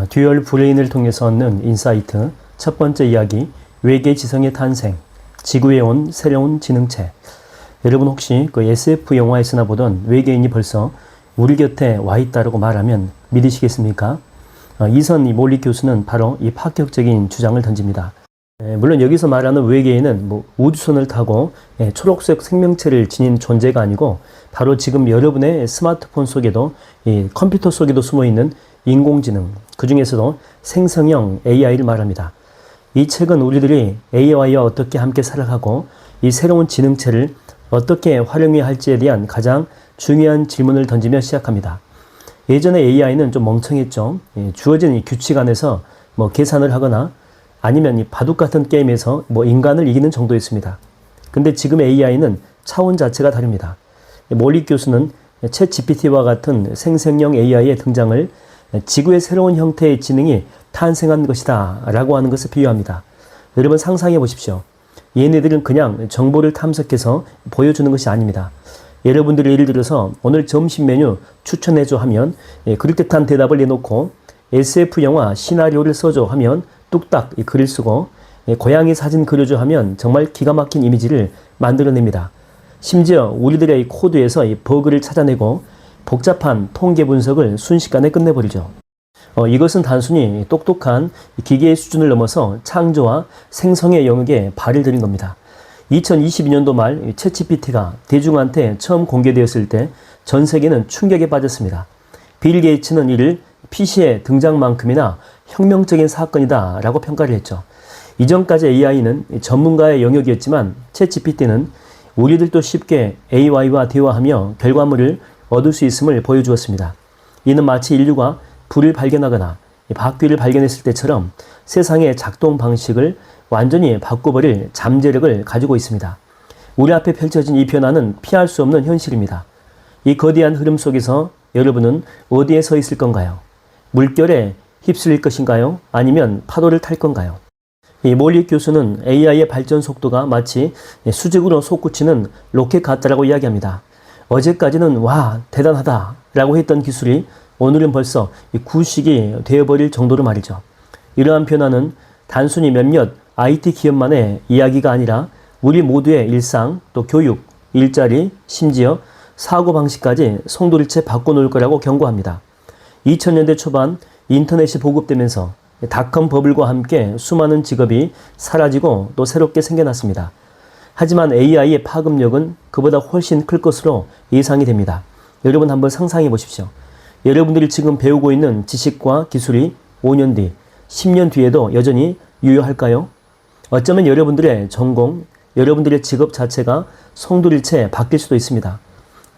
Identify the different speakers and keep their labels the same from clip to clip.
Speaker 1: 듀얼 브레인을 통해서 얻는 인사이트. 첫 번째 이야기, 외계 지성의 탄생, 지구에 온 새로운 지능체. 여러분 혹시 그 SF 영화에서나 보던 외계인이 벌써 우리 곁에 와 있다라고 말하면 믿으시겠습니까? 이선 몰리 교수는 바로 이 파격적인 주장을 던집니다. 물론 여기서 말하는 외계인은 우주선을 타고 초록색 생명체를 지닌 존재가 아니고 바로 지금 여러분의 스마트폰 속에도 이 컴퓨터 속에도 숨어있는 인공지능, 그 중에서도 생성형 AI를 말합니다. 이 책은 우리들이 AI와 어떻게 함께 살아가고 이 새로운 지능체를 어떻게 활용해야 할지에 대한 가장 중요한 질문을 던지며 시작합니다. 예전에 AI는 좀 멍청했죠. 주어진 이 규칙 안에서 계산을 하거나 아니면 이 바둑 같은 게임에서 인간을 이기는 정도였습니다. 근데 지금 AI는 차원 자체가 다릅니다. 몰리 교수는 챗 GPT와 같은 생성형 AI의 등장을 지구의 새로운 형태의 지능이 탄생한 것이다 라고 하는 것을 비유합니다. 여러분 상상해 보십시오. 얘네들은 그냥 정보를 탐색해서 보여주는 것이 아닙니다. 여러분들이 예를 들어서 오늘 점심 메뉴 추천해줘 하면 그럴듯한 대답을 내놓고 SF 영화 시나리오를 써줘 하면 뚝딱 글을 쓰고 고양이 사진 그려줘 하면 정말 기가 막힌 이미지를 만들어냅니다. 심지어 우리들의 코드에서 버그를 찾아내고 복잡한 통계 분석을 순식간에 끝내버리죠. 이것은 단순히 똑똑한 기계의 수준을 넘어서 창조와 생성의 영역에 발을 들인 겁니다. 2022년도 말 챗GPT가 대중한테 처음 공개되었을 때 전 세계는 충격에 빠졌습니다. 빌 게이츠는 이를 PC의 등장만큼이나 혁명적인 사건이다 라고 평가를 했죠. 이전까지 AI는 전문가의 영역이었지만 챗GPT는 우리들도 쉽게 AI와 대화하며 결과물을 얻을 수 있음을 보여주었습니다. 이는 마치 인류가 불을 발견하거나 바퀴를 발견했을 때처럼 세상의 작동 방식을 완전히 바꿔버릴 잠재력을 가지고 있습니다. 우리 앞에 펼쳐진 이 변화는 피할 수 없는 현실입니다. 이 거대한 흐름 속에서 여러분은 어디에 서 있을 건가요? 물결에 휩쓸릴 것인가요? 아니면 파도를 탈 건가요? 이 몰리 교수는 AI의 발전 속도가 마치 수직으로 솟구치는 로켓 같다라고 이야기합니다. 어제까지는 와 대단하다 라고 했던 기술이 오늘은 벌써 구식이 되어버릴 정도로 말이죠. 이러한 변화는 단순히 몇몇 IT 기업만의 이야기가 아니라 우리 모두의 일상, 또 교육, 일자리, 심지어 사고방식까지 송두리째 바꿔놓을 거라고 경고합니다. 2000년대 초반 인터넷이 보급되면서 닷컴 버블과 함께 수많은 직업이 사라지고 또 새롭게 생겨났습니다. 하지만 AI의 파급력은 그보다 훨씬 클 것으로 예상이 됩니다. 여러분 한번 상상해 보십시오. 여러분들이 지금 배우고 있는 지식과 기술이 5년 뒤, 10년 뒤에도 여전히 유효할까요? 어쩌면 여러분들의 전공, 여러분들의 직업 자체가 송두리째 바뀔 수도 있습니다.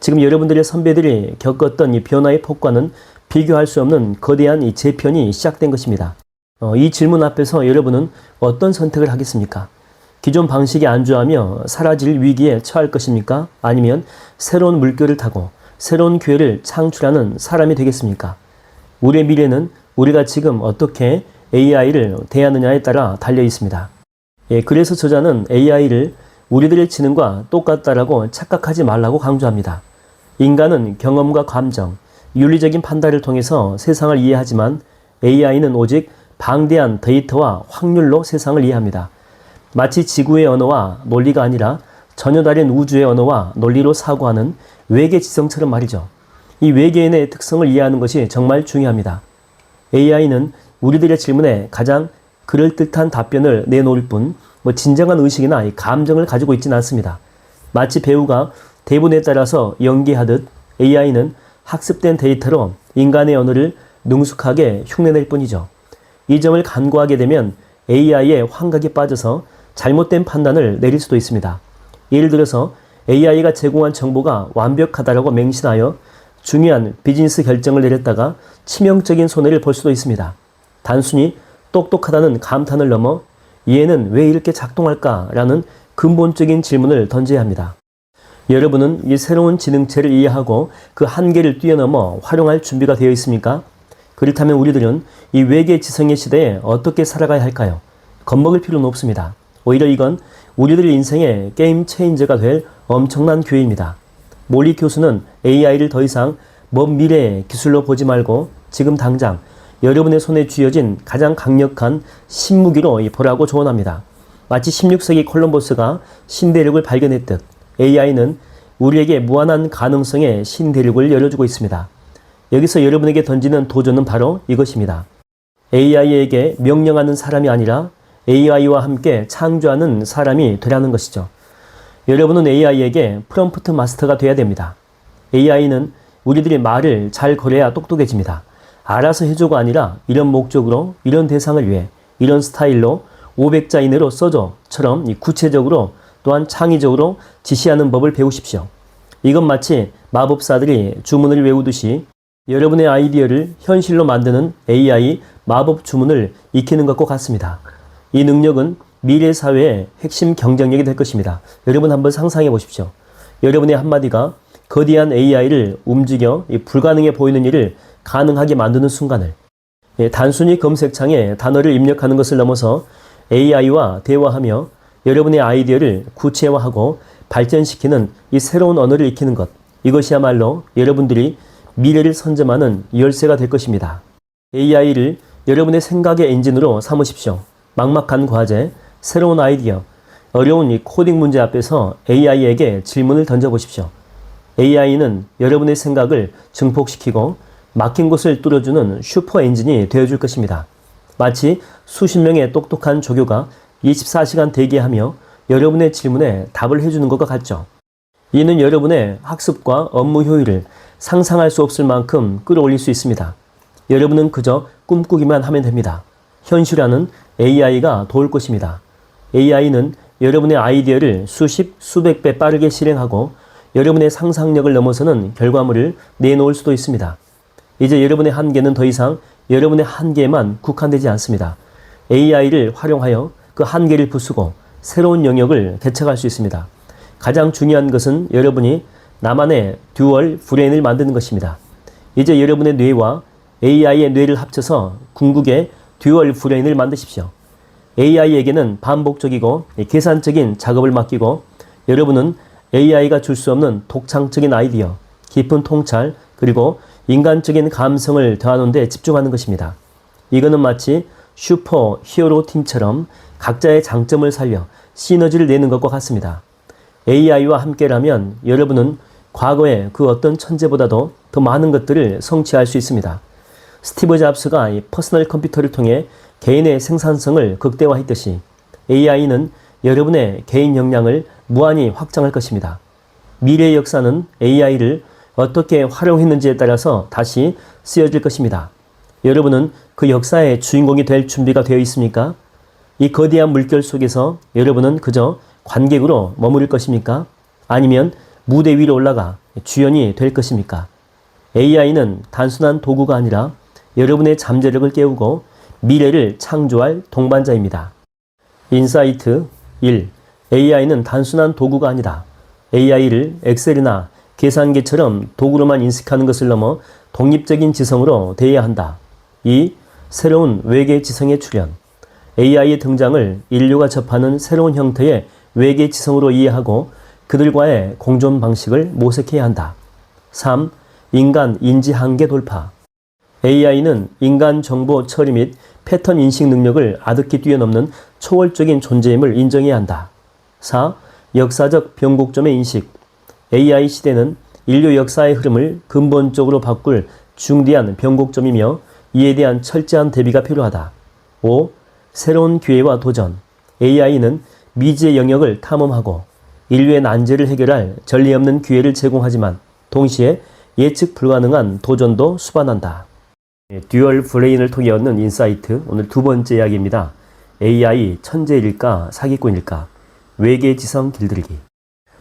Speaker 1: 지금 여러분들의 선배들이 겪었던 이 변화의 폭과는 비교할 수 없는 거대한 이 재편이 시작된 것입니다. 이 질문 앞에서 여러분은 어떤 선택을 하겠습니까? 기존 방식에 안주하며 사라질 위기에 처할 것입니까? 아니면 새로운 물결을 타고 새로운 기회를 창출하는 사람이 되겠습니까? 우리의 미래는 우리가 지금 어떻게 AI를 대하느냐에 따라 달려 있습니다. 그래서 저자는 AI를 우리들의 지능과 똑같다라고 착각하지 말라고 강조합니다. 인간은 경험과 감정, 윤리적인 판단을 통해서 세상을 이해하지만 AI는 오직 방대한 데이터와 확률로 세상을 이해합니다. 마치 지구의 언어와 논리가 아니라 전혀 다른 우주의 언어와 논리로 사고하는 외계 지성처럼 말이죠. 이 외계인의 특성을 이해하는 것이 정말 중요합니다. AI는 우리들의 질문에 가장 그럴듯한 답변을 내놓을 뿐 진정한 의식이나 감정을 가지고 있지는 않습니다. 마치 배우가 대본에 따라서 연기하듯 AI는 학습된 데이터로 인간의 언어를 능숙하게 흉내낼 뿐이죠. 이 점을 간과하게 되면 AI의 환각에 빠져서 잘못된 판단을 내릴 수도 있습니다. 예를 들어서 AI가 제공한 정보가 완벽하다라고 맹신하여 중요한 비즈니스 결정을 내렸다가 치명적인 손해를 볼 수도 있습니다. 단순히 똑똑하다는 감탄을 넘어 얘는 왜 이렇게 작동할까라는 근본적인 질문을 던져야 합니다. 여러분은 이 새로운 지능체를 이해하고 그 한계를 뛰어넘어 활용할 준비가 되어 있습니까? 그렇다면 우리들은 이 외계 지성의 시대에 어떻게 살아가야 할까요? 겁먹을 필요는 없습니다. 오히려 이건 우리들의 인생의 게임 체인저가 될 엄청난 기회입니다. 몰리 교수는 AI를 더 이상 먼 미래의 기술로 보지 말고 지금 당장 여러분의 손에 쥐어진 가장 강력한 신무기로 보라고 조언합니다. 마치 16세기 콜럼버스가 신대륙을 발견했듯 AI는 우리에게 무한한 가능성의 신대륙을 열어주고 있습니다. 여기서 여러분에게 던지는 도전은 바로 이것입니다. AI에게 명령하는 사람이 아니라 AI와 함께 창조하는 사람이 되라는 것이죠. 여러분은 AI에게 프롬프트 마스터가 돼야 됩니다. AI는 우리들이 말을 잘 걸어야 똑똑해집니다. 알아서 해줘가 아니라 이런 목적으로, 이런 대상을 위해, 이런 스타일로 500자 이내로 써줘처럼 구체적으로 또한 창의적으로 지시하는 법을 배우십시오. 이건 마치 마법사들이 주문을 외우듯이 여러분의 아이디어를 현실로 만드는 AI 마법 주문을 익히는 것과 같습니다. 이 능력은 미래 사회의 핵심 경쟁력이 될 것입니다. 여러분 한번 상상해 보십시오. 여러분의 한마디가 거대한 AI를 움직여 불가능해 보이는 일을 가능하게 만드는 순간을, 단순히 검색창에 단어를 입력하는 것을 넘어서 AI와 대화하며 여러분의 아이디어를 구체화하고 발전시키는 이 새로운 언어를 익히는 것, 이것이야말로 여러분들이 미래를 선점하는 열쇠가 될 것입니다. AI를 여러분의 생각의 엔진으로 삼으십시오. 막막한 과제, 새로운 아이디어, 어려운 이 코딩 문제 앞에서 AI에게 질문을 던져보십시오. AI는 여러분의 생각을 증폭시키고 막힌 곳을 뚫어주는 슈퍼 엔진이 되어줄 것입니다. 마치 수십 명의 똑똑한 조교가 24시간 대기하며 여러분의 질문에 답을 해주는 것과 같죠. 이는 여러분의 학습과 업무 효율을 상상할 수 없을 만큼 끌어올릴 수 있습니다. 여러분은 그저 꿈꾸기만 하면 됩니다. 현실화는 AI가 도울 것입니다. AI는 여러분의 아이디어를 수십, 수백 배 빠르게 실행하고 여러분의 상상력을 넘어서는 결과물을 내놓을 수도 있습니다. 이제 여러분의 한계는 더 이상 여러분의 한계에만 국한되지 않습니다. AI를 활용하여 그 한계를 부수고 새로운 영역을 개척할 수 있습니다. 가장 중요한 것은 여러분이 나만의 듀얼 브레인을 만드는 것입니다. 이제 여러분의 뇌와 AI의 뇌를 합쳐서 궁극의 듀얼 브레인을 만드십시오. AI에게는 반복적이고 계산적인 작업을 맡기고 여러분은 AI가 줄 수 없는 독창적인 아이디어, 깊은 통찰, 그리고 인간적인 감성을 더하는 데 집중하는 것입니다. 이거는 마치 슈퍼 히어로 팀처럼 각자의 장점을 살려 시너지를 내는 것과 같습니다. AI와 함께라면 여러분은 과거의 그 어떤 천재보다도 더 많은 것들을 성취할 수 있습니다. 스티브 잡스가 퍼스널 컴퓨터를 통해 개인의 생산성을 극대화했듯이 AI는 여러분의 개인 역량을 무한히 확장할 것입니다. 미래의 역사는 AI를 어떻게 활용했는지에 따라서 다시 쓰여질 것입니다. 여러분은 그 역사의 주인공이 될 준비가 되어 있습니까? 이 거대한 물결 속에서 여러분은 그저 관객으로 머무를 것입니까? 아니면 무대 위로 올라가 주연이 될 것입니까? AI는 단순한 도구가 아니라 여러분의 잠재력을 깨우고 미래를 창조할 동반자입니다. 인사이트 1. AI는 단순한 도구가 아니다. AI를 엑셀이나 계산기처럼 도구로만 인식하는 것을 넘어 독립적인 지성으로 대해야 한다. 2. 새로운 외계 지성의 출현. AI의 등장을 인류가 접하는 새로운 형태의 외계 지성으로 이해하고 그들과의 공존 방식을 모색해야 한다. 3. 인간 인지 한계 돌파. AI는 인간 정보 처리 및 패턴 인식 능력을 아득히 뛰어넘는 초월적인 존재임을 인정해야 한다. 4. 역사적 변곡점의 인식. AI 시대는 인류 역사의 흐름을 근본적으로 바꿀 중대한 변곡점이며 이에 대한 철저한 대비가 필요하다. 5. 새로운 기회와 도전. AI는 미지의 영역을 탐험하고 인류의 난제를 해결할 전례 없는 기회를 제공하지만 동시에 예측 불가능한 도전도 수반한다. 듀얼 브레인을 통해 얻는 인사이트, 오늘 두 번째 이야기입니다. AI 천재일까 사기꾼일까? 외계 지성 길들이기.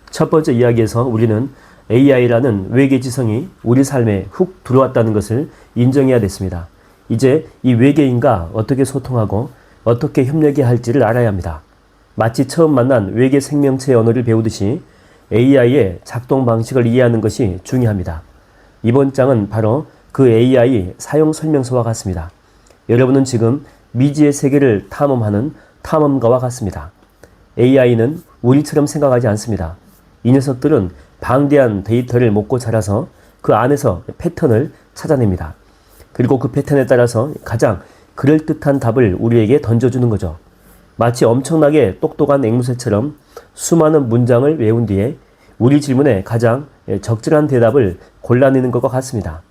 Speaker 1: 첫 번째 이야기에서 우리는 AI라는 외계 지성이 우리 삶에 훅 들어왔다는 것을 인정해야 됐습니다. 이제 이 외계인과 어떻게 소통하고 어떻게 협력해야 할지를 알아야 합니다. 마치 처음 만난 외계 생명체의 언어를 배우듯이 AI의 작동 방식을 이해하는 것이 중요합니다. 이번 장은 바로 그 AI 사용 설명서와 같습니다. 여러분은 지금 미지의 세계를 탐험하는 탐험가와 같습니다. AI는 우리처럼 생각하지 않습니다. 이 녀석들은 방대한 데이터를 먹고 자라서 그 안에서 패턴을 찾아냅니다. 그리고 그 패턴에 따라서 가장 그럴듯한 답을 우리에게 던져주는 거죠. 마치 엄청나게 똑똑한 앵무새처럼 수많은 문장을 외운 뒤에 우리 질문에 가장 적절한 대답을 골라내는 것과 같습니다.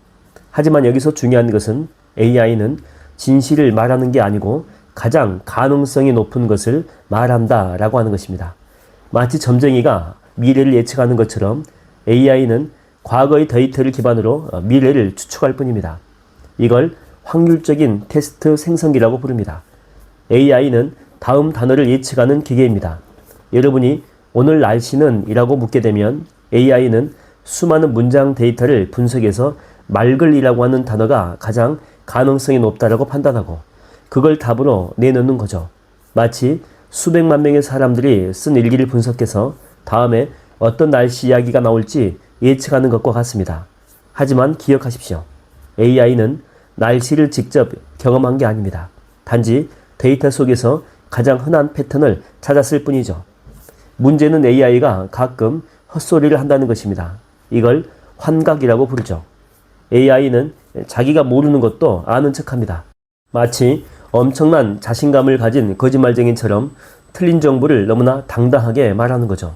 Speaker 1: 하지만 여기서 중요한 것은 AI는 진실을 말하는 게 아니고 가장 가능성이 높은 것을 말한다 라고 하는 것입니다. 마치 점쟁이가 미래를 예측하는 것처럼 AI는 과거의 데이터를 기반으로 미래를 추측할 뿐입니다. 이걸 확률적인 테스트 생성기라고 부릅니다. AI는 다음 단어를 예측하는 기계입니다. 여러분이 오늘 날씨는 이라고 묻게 되면 AI는 수많은 문장 데이터를 분석해서 말글이라고 하는 단어가 가장 가능성이 높다라고 판단하고 그걸 답으로 내놓는 거죠. 마치 수백만 명의 사람들이 쓴 일기를 분석해서 다음에 어떤 날씨 이야기가 나올지 예측하는 것과 같습니다. 하지만 기억하십시오. AI는 날씨를 직접 경험한 게 아닙니다. 단지 데이터 속에서 가장 흔한 패턴을 찾았을 뿐이죠. 문제는 AI가 가끔 헛소리를 한다는 것입니다. 이걸 환각이라고 부르죠. AI는 자기가 모르는 것도 아는 척합니다. 마치 엄청난 자신감을 가진 거짓말쟁이처럼 틀린 정보를 너무나 당당하게 말하는 거죠.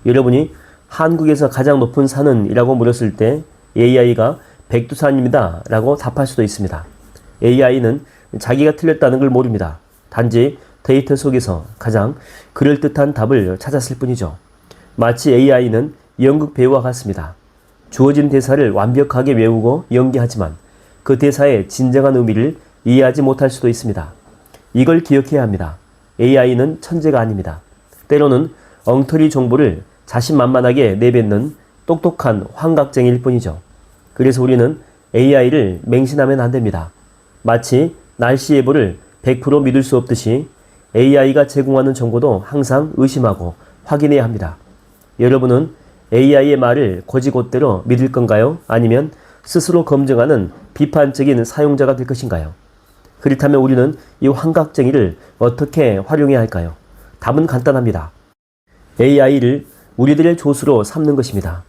Speaker 1: 여러분이 한국에서 가장 높은 산은 이라고 물었을 때 AI가 백두산입니다 라고 답할 수도 있습니다. AI는 자기가 틀렸다는 걸 모릅니다. 단지 데이터 속에서 가장 그럴듯한 답을 찾았을 뿐이죠. 마치 AI는 연극 배우와 같습니다. 주어진 대사를 완벽하게 외우고 연기하지만 그 대사의 진정한 의미를 이해하지 못할 수도 있습니다. 이걸 기억해야 합니다. AI는 천재가 아닙니다. 때로는 엉터리 정보를 자신만만하게 내뱉는 똑똑한 환각쟁이일 뿐이죠. 그래서 우리는 AI를 맹신하면 안 됩니다. 마치 날씨 예보를 100% 믿을 수 없듯이 AI가 제공하는 정보도 항상 의심하고 확인해야 합니다. 여러분은 AI의 말을 곧이곧대로 믿을 건가요? 아니면 스스로 검증하는 비판적인 사용자가 될 것인가요? 그렇다면 우리는 이 환각쟁이를 어떻게 활용해야 할까요? 답은 간단합니다. AI를 우리들의 조수로 삼는 것입니다.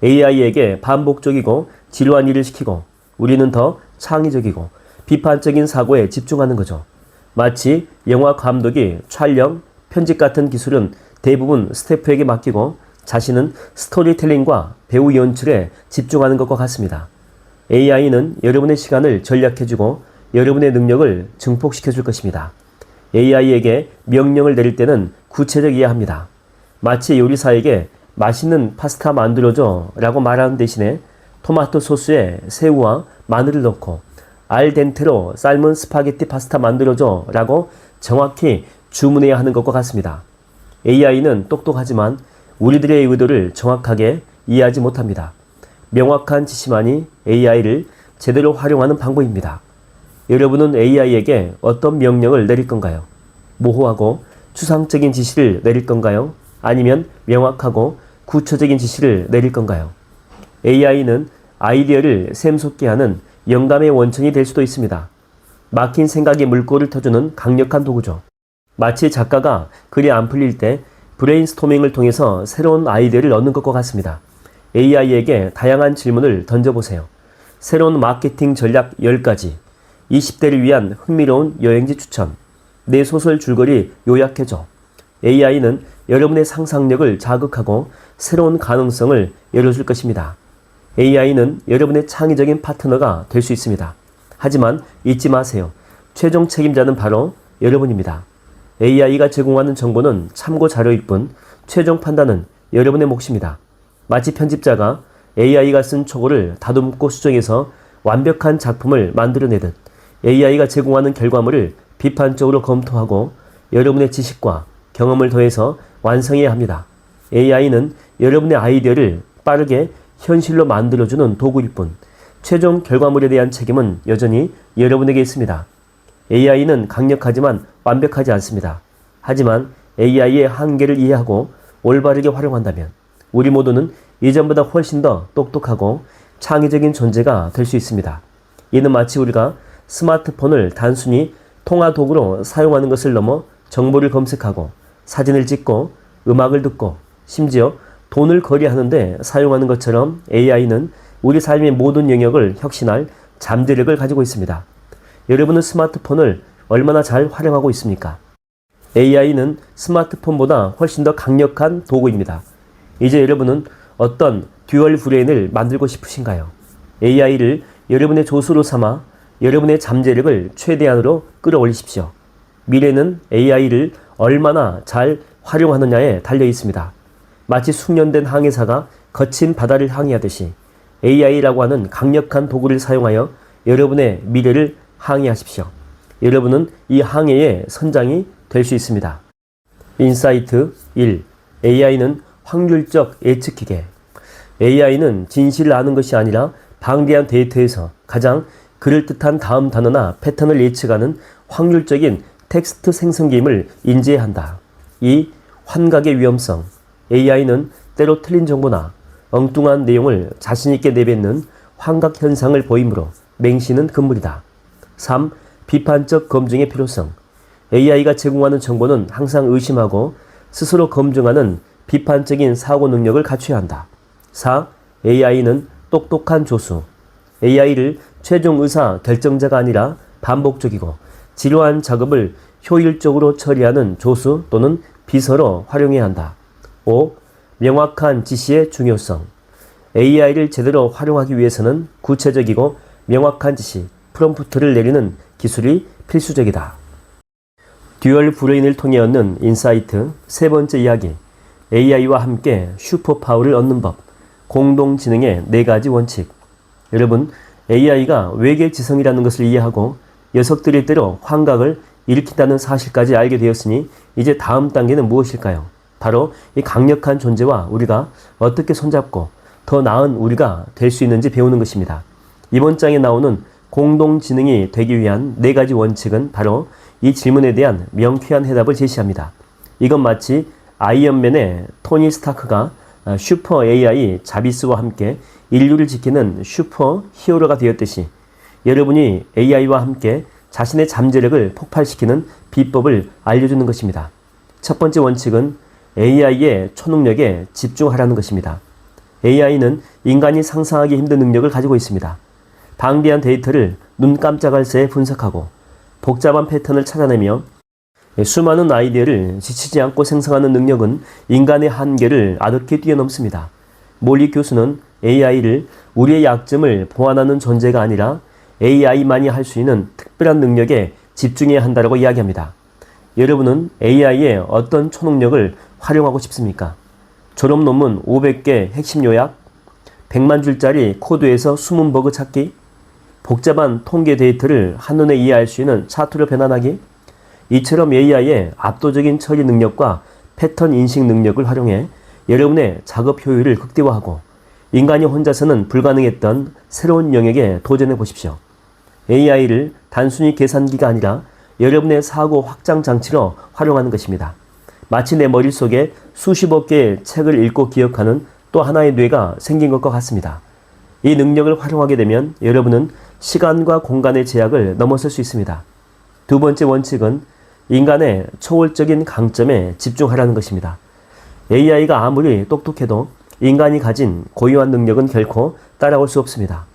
Speaker 1: AI에게 반복적이고 지루한 일을 시키고 우리는 더 창의적이고 비판적인 사고에 집중하는 거죠. 마치 영화 감독이 촬영, 편집 같은 기술은 대부분 스태프에게 맡기고 자신은 스토리텔링과 배우 연출에 집중하는 것과 같습니다. AI는 여러분의 시간을 전략해주고 여러분의 능력을 증폭시켜 줄 것입니다. AI에게 명령을 내릴 때는 구체적이어야 합니다. 마치 요리사에게 맛있는 파스타 만들어줘 라고 말하는 대신에 토마토 소스에 새우와 마늘을 넣고 알덴테로 삶은 스파게티 파스타 만들어줘 라고 정확히 주문해야 하는 것과 같습니다. AI는 똑똑하지만 우리들의 의도를 정확하게 이해하지 못합니다. 명확한 지시만이 AI를 제대로 활용하는 방법입니다. 여러분은 AI에게 어떤 명령을 내릴 건가요? 모호하고 추상적인 지시를 내릴 건가요? 아니면 명확하고 구체적인 지시를 내릴 건가요? AI는 아이디어를 샘솟게 하는 영감의 원천이 될 수도 있습니다. 막힌 생각의 물꼬를 터주는 강력한 도구죠. 마치 작가가 글이 안 풀릴 때 브레인스토밍을 통해서 새로운 아이디어를 얻는 것과 같습니다. AI에게 다양한 질문을 던져보세요. 새로운 마케팅 전략 10가지, 20대를 위한 흥미로운 여행지 추천, 내 소설 줄거리 요약해줘. AI는 여러분의 상상력을 자극하고 새로운 가능성을 열어줄 것입니다. AI는 여러분의 창의적인 파트너가 될 수 있습니다. 하지만 잊지 마세요. 최종 책임자는 바로 여러분입니다. AI가 제공하는 정보는 참고 자료일 뿐 최종 판단은 여러분의 몫입니다. 마치 편집자가 AI가 쓴 초고를 다듬고 수정해서 완벽한 작품을 만들어내듯 AI가 제공하는 결과물을 비판적으로 검토하고 여러분의 지식과 경험을 더해서 완성해야 합니다. AI는 여러분의 아이디어를 빠르게 현실로 만들어주는 도구일 뿐 최종 결과물에 대한 책임은 여전히 여러분에게 있습니다. AI는 강력하지만 완벽하지 않습니다. 하지만 AI의 한계를 이해하고 올바르게 활용한다면 우리 모두는 이전보다 훨씬 더 똑똑하고 창의적인 존재가 될 수 있습니다. 이는 마치 우리가 스마트폰을 단순히 통화 도구로 사용하는 것을 넘어 정보를 검색하고 사진을 찍고 음악을 듣고 심지어 돈을 거래하는데 사용하는 것처럼 AI는 우리 삶의 모든 영역을 혁신할 잠재력을 가지고 있습니다. 여러분은 스마트폰을 얼마나 잘 활용하고 있습니까? AI는 스마트폰보다 훨씬 더 강력한 도구입니다. 이제 여러분은 어떤 듀얼 브레인을 만들고 싶으신가요? AI를 여러분의 조수로 삼아 여러분의 잠재력을 최대한으로 끌어올리십시오. 미래는 AI를 얼마나 잘 활용하느냐에 달려 있습니다. 마치 숙련된 항해사가 거친 바다를 항해하듯이 AI라고 하는 강력한 도구를 사용하여 여러분의 미래를 항해하십시오. 여러분은 이 항해의 선장이 될 수 있습니다. 인사이트 1. AI는 확률적 예측기계. AI는 진실을 아는 것이 아니라 방대한 데이터에서 가장 그럴듯한 다음 단어나 패턴을 예측하는 확률적인 텍스트 생성기임을 인지해야 한다. 2. 환각의 위험성. AI는 때로 틀린 정보나 엉뚱한 내용을 자신있게 내뱉는 환각 현상을 보이므로 맹신은 금물이다. 3. 비판적 검증의 필요성. AI가 제공하는 정보는 항상 의심하고 스스로 검증하는 비판적인 사고 능력을 갖춰야 한다. 4. AI는 똑똑한 조수. AI를 최종 의사 결정자가 아니라 반복적이고 지루한 작업을 효율적으로 처리하는 조수 또는 비서로 활용해야 한다. 5. 명확한 지시의 중요성. AI를 제대로 활용하기 위해서는 구체적이고 명확한 지시, 프롬프트를 내리는 기술이 필수적이다. 듀얼 브레인을 통해 얻는 인사이트 세 번째 이야기. AI와 함께 슈퍼파워를 얻는 법. 공동지능의 4가지 원칙. 여러분, AI가 외계 지성이라는 것을 이해하고 녀석들이 때로 환각을 일으킨다는 사실까지 알게 되었으니 이제 다음 단계는 무엇일까요? 바로 이 강력한 존재와 우리가 어떻게 손잡고 더 나은 우리가 될 수 있는지 배우는 것입니다. 이번 장에 나오는 공동지능이 되기 위한 4가지 원칙은 바로 이 질문에 대한 명쾌한 해답을 제시합니다. 이건 마치 아이언맨의 토니 스타크가 슈퍼 AI 자비스와 함께 인류를 지키는 슈퍼 히어로가 되었듯이 여러분이 AI와 함께 자신의 잠재력을 폭발시키는 비법을 알려주는 것입니다. 첫 번째 원칙은 AI의 초능력에 집중하라는 것입니다. AI는 인간이 상상하기 힘든 능력을 가지고 있습니다. 방대한 데이터를 눈 깜짝할 새에 분석하고 복잡한 패턴을 찾아내며 수많은 아이디어를 지치지 않고 생성하는 능력은 인간의 한계를 아득히 뛰어넘습니다. 몰리 교수는 AI를 우리의 약점을 보완하는 존재가 아니라 AI만이 할 수 있는 특별한 능력에 집중해야 한다고 이야기합니다. 여러분은 AI의 어떤 초능력을 활용하고 싶습니까? 졸업 논문 500개 핵심 요약, 100만 줄짜리 코드에서 숨은 버그 찾기, 복잡한 통계 데이터를 한눈에 이해할 수 있는 차트로 변환하기. 이처럼 AI의 압도적인 처리 능력과 패턴 인식 능력을 활용해 여러분의 작업 효율을 극대화하고 인간이 혼자서는 불가능했던 새로운 영역에 도전해 보십시오. AI를 단순히 계산기가 아니라 여러분의 사고 확장 장치로 활용하는 것입니다. 마치 내 머릿속에 수십억 개의 책을 읽고 기억하는 또 하나의 뇌가 생긴 것과 같습니다. 이 능력을 활용하게 되면 여러분은 시간과 공간의 제약을 넘어설 수 있습니다. 두 번째 원칙은 인간의 초월적인 강점에 집중하라는 것입니다. AI가 아무리 똑똑해도 인간이 가진 고유한 능력은 결코 따라올 수 없습니다.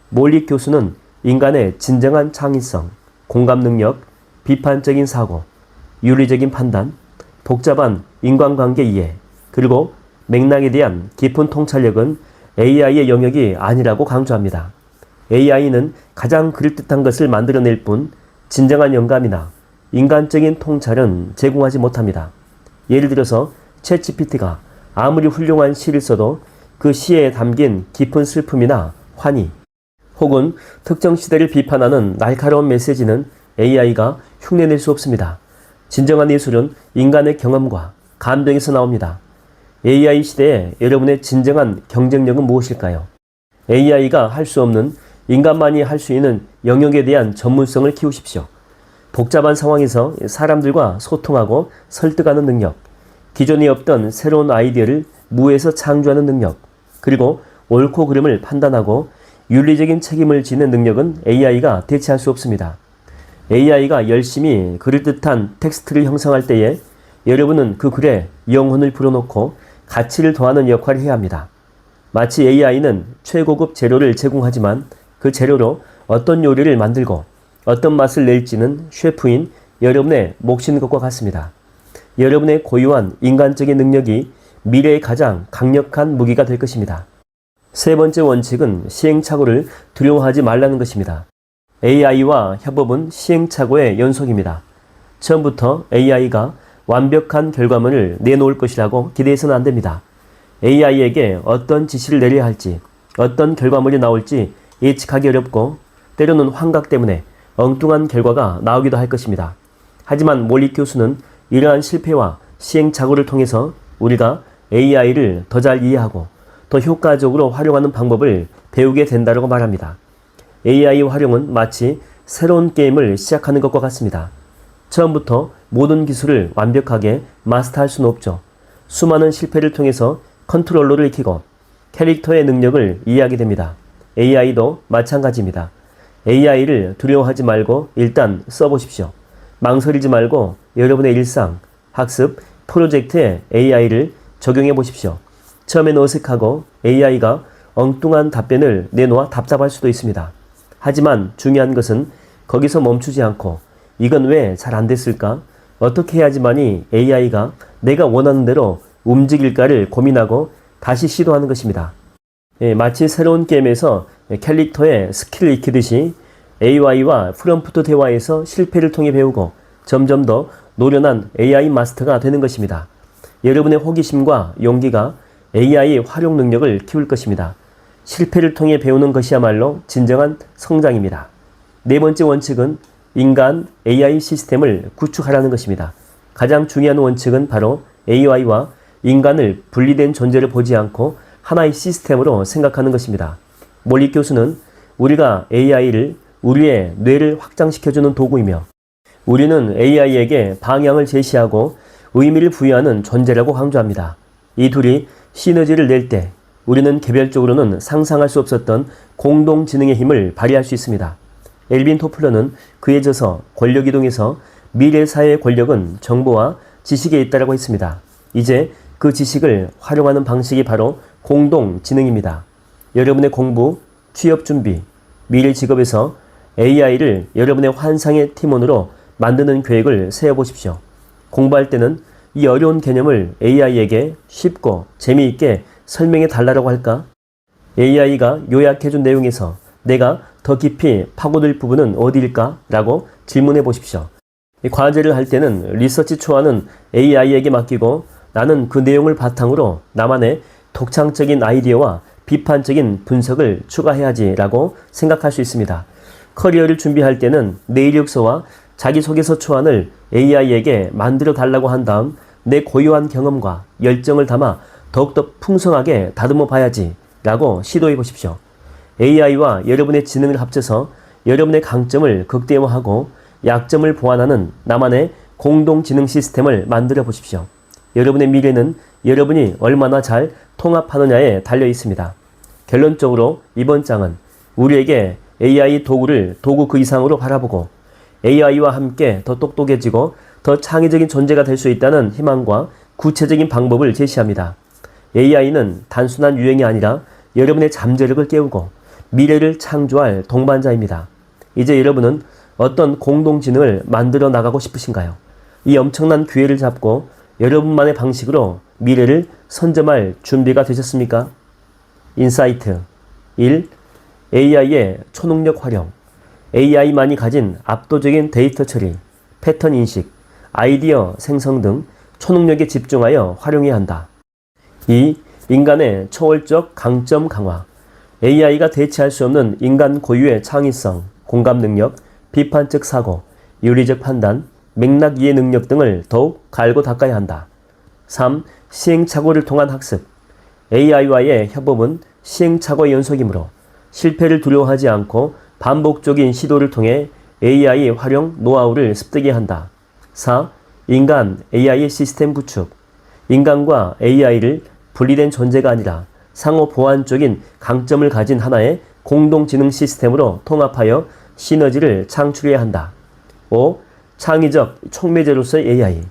Speaker 1: 몰리 교수는 인간의 진정한 창의성, 공감 능력, 비판적인 사고, 윤리적인 판단, 복잡한 인간관계 이해, 그리고 맥락에 대한 깊은 통찰력은 AI의 영역이 아니라고 강조합니다. AI는 가장 그럴듯한 것을 만들어낼 뿐 진정한 영감이나 인간적인 통찰은 제공하지 못합니다. 예를 들어서 챗GPT가 아무리 훌륭한 시를 써도 그 시에 담긴 깊은 슬픔이나 환희, 혹은 특정 시대를 비판하는 날카로운 메시지는 AI가 흉내낼 수 없습니다. 진정한 예술은 인간의 경험과 감정에서 나옵니다. AI 시대에 여러분의 진정한 경쟁력은 무엇일까요? AI가 할 수 없는 인간만이 할 수 있는 영역에 대한 전문성을 키우십시오. 복잡한 상황에서 사람들과 소통하고 설득하는 능력, 기존에 없던 새로운 아이디어를 무에서 창조하는 능력, 그리고 옳고 그름을 판단하고 윤리적인 책임을 지는 능력은 AI가 대체할 수 없습니다. AI가 열심히 그럴듯한 텍스트를 형성할 때에 여러분은 그 글에 영혼을 불어넣고 가치를 더하는 역할을 해야 합니다. 마치 AI는 최고급 재료를 제공하지만 그 재료로 어떤 요리를 만들고 어떤 맛을 낼지는 셰프인 여러분의 몫인 것과 같습니다. 여러분의 고유한 인간적인 능력이 미래의 가장 강력한 무기가 될 것입니다. 세 번째 원칙은 시행착오를 두려워하지 말라는 것입니다. AI와 협업은 시행착오의 연속입니다. 처음부터 AI가 완벽한 결과물을 내놓을 것이라고 기대해서는 안 됩니다. AI에게 어떤 지시를 내려야 할지, 어떤 결과물이 나올지 예측하기 어렵고 때로는 환각 때문에 엉뚱한 결과가 나오기도 할 것입니다. 하지만 몰리 교수는 이러한 실패와 시행착오를 통해서 우리가 AI를 더 잘 이해하고 더 효과적으로 활용하는 방법을 배우게 된다고 말합니다. AI 활용은 마치 새로운 게임을 시작하는 것과 같습니다. 처음부터 모든 기술을 완벽하게 마스터할 수는 없죠. 수많은 실패를 통해서 컨트롤러를 익히고 캐릭터의 능력을 이해하게 됩니다. AI도 마찬가지입니다. AI를 두려워하지 말고 일단 써보십시오. 망설이지 말고 여러분의 일상, 학습, 프로젝트에 AI를 적용해 보십시오. 처음엔 어색하고 AI가 엉뚱한 답변을 내놓아 답답할 수도 있습니다. 하지만 중요한 것은 거기서 멈추지 않고 이건 왜 잘 안 됐을까? 어떻게 해야지만이 AI가 내가 원하는 대로 움직일까를 고민하고 다시 시도하는 것입니다. 마치 새로운 게임에서 캐릭터의 스킬을 익히듯이 AI와 프롬프트 대화에서 실패를 통해 배우고 점점 더 노련한 AI 마스터가 되는 것입니다. 여러분의 호기심과 용기가 AI 활용 능력을 키울 것입니다. 실패를 통해 배우는 것이야말로 진정한 성장입니다. 네 번째 원칙은 인간 AI 시스템을 구축하라는 것입니다. 가장 중요한 원칙은 바로 AI와 인간을 분리된 존재를 보지 않고 하나의 시스템으로 생각하는 것입니다. 몰리 교수는 우리가 AI를 우리의 뇌를 확장시켜주는 도구이며 우리는 AI에게 방향을 제시하고 의미를 부여하는 존재라고 강조합니다. 이 둘이 시너지를 낼 때 우리는 개별적으로는 상상할 수 없었던 공동지능의 힘을 발휘할 수 있습니다. 엘빈 토플러는 그에 져서 권력이동에서 미래 사회의 권력은 정보와 지식에 있다고 했습니다. 이제 그 지식을 활용하는 방식이 바로 공동지능입니다. 여러분의 공부, 취업 준비, 미래 직업에서 AI를 여러분의 환상의 팀원으로 만드는 계획을 세워보십시오. 공부할 때는 이 어려운 개념을 AI에게 쉽고 재미있게 설명해 달라고 할까? AI가 요약해준 내용에서 내가 더 깊이 파고들 부분은 어디일까? 라고 질문해 보십시오. 과제를 할 때는 리서치 초안은 AI에게 맡기고 나는 그 내용을 바탕으로 나만의 독창적인 아이디어와 비판적인 분석을 추가해야지 라고 생각할 수 있습니다. 커리어를 준비할 때는 내 이력서와 자기소개서 초안을 AI에게 만들어 달라고 한 다음 내 고유한 경험과 열정을 담아 더욱더 풍성하게 다듬어 봐야지 라고 시도해 보십시오. AI와 여러분의 지능을 합쳐서 여러분의 강점을 극대화하고 약점을 보완하는 나만의 공동지능 시스템을 만들어 보십시오. 여러분의 미래는 여러분이 얼마나 잘 통합하느냐에 달려 있습니다. 결론적으로 이번 장은 우리에게 AI 도구를 도구 그 이상으로 바라보고 AI와 함께 더 똑똑해지고 더 창의적인 존재가 될 수 있다는 희망과 구체적인 방법을 제시합니다. AI는 단순한 유행이 아니라 여러분의 잠재력을 깨우고 미래를 창조할 동반자입니다. 이제 여러분은 어떤 공동지능을 만들어 나가고 싶으신가요? 이 엄청난 기회를 잡고 여러분만의 방식으로 미래를 선점할 준비가 되셨습니까? 인사이트 1. AI의 초능력 활용. AI만이 가진 압도적인 데이터 처리, 패턴 인식, 아이디어 생성 등 초능력에 집중하여 활용해야 한다. 2. 인간의 초월적 강점 강화. AI가 대체할 수 없는 인간 고유의 창의성, 공감 능력, 비판적 사고, 윤리적 판단, 맥락 이해 능력 등을 더욱 갈고 닦아야 한다. 3. 시행착오를 통한 학습. AI와의 협업은 시행착오의 연속이므로 실패를 두려워하지 않고 반복적인 시도를 통해 AI 활용 노하우를 습득해야 한다. 4. 인간 AI 시스템 구축. 인간과 AI를 분리된 존재가 아니라 상호 보완적인 강점을 가진 하나의 공동지능 시스템으로 통합하여 시너지를 창출해야 한다. 5. 창의적 촉매제로서의 AI.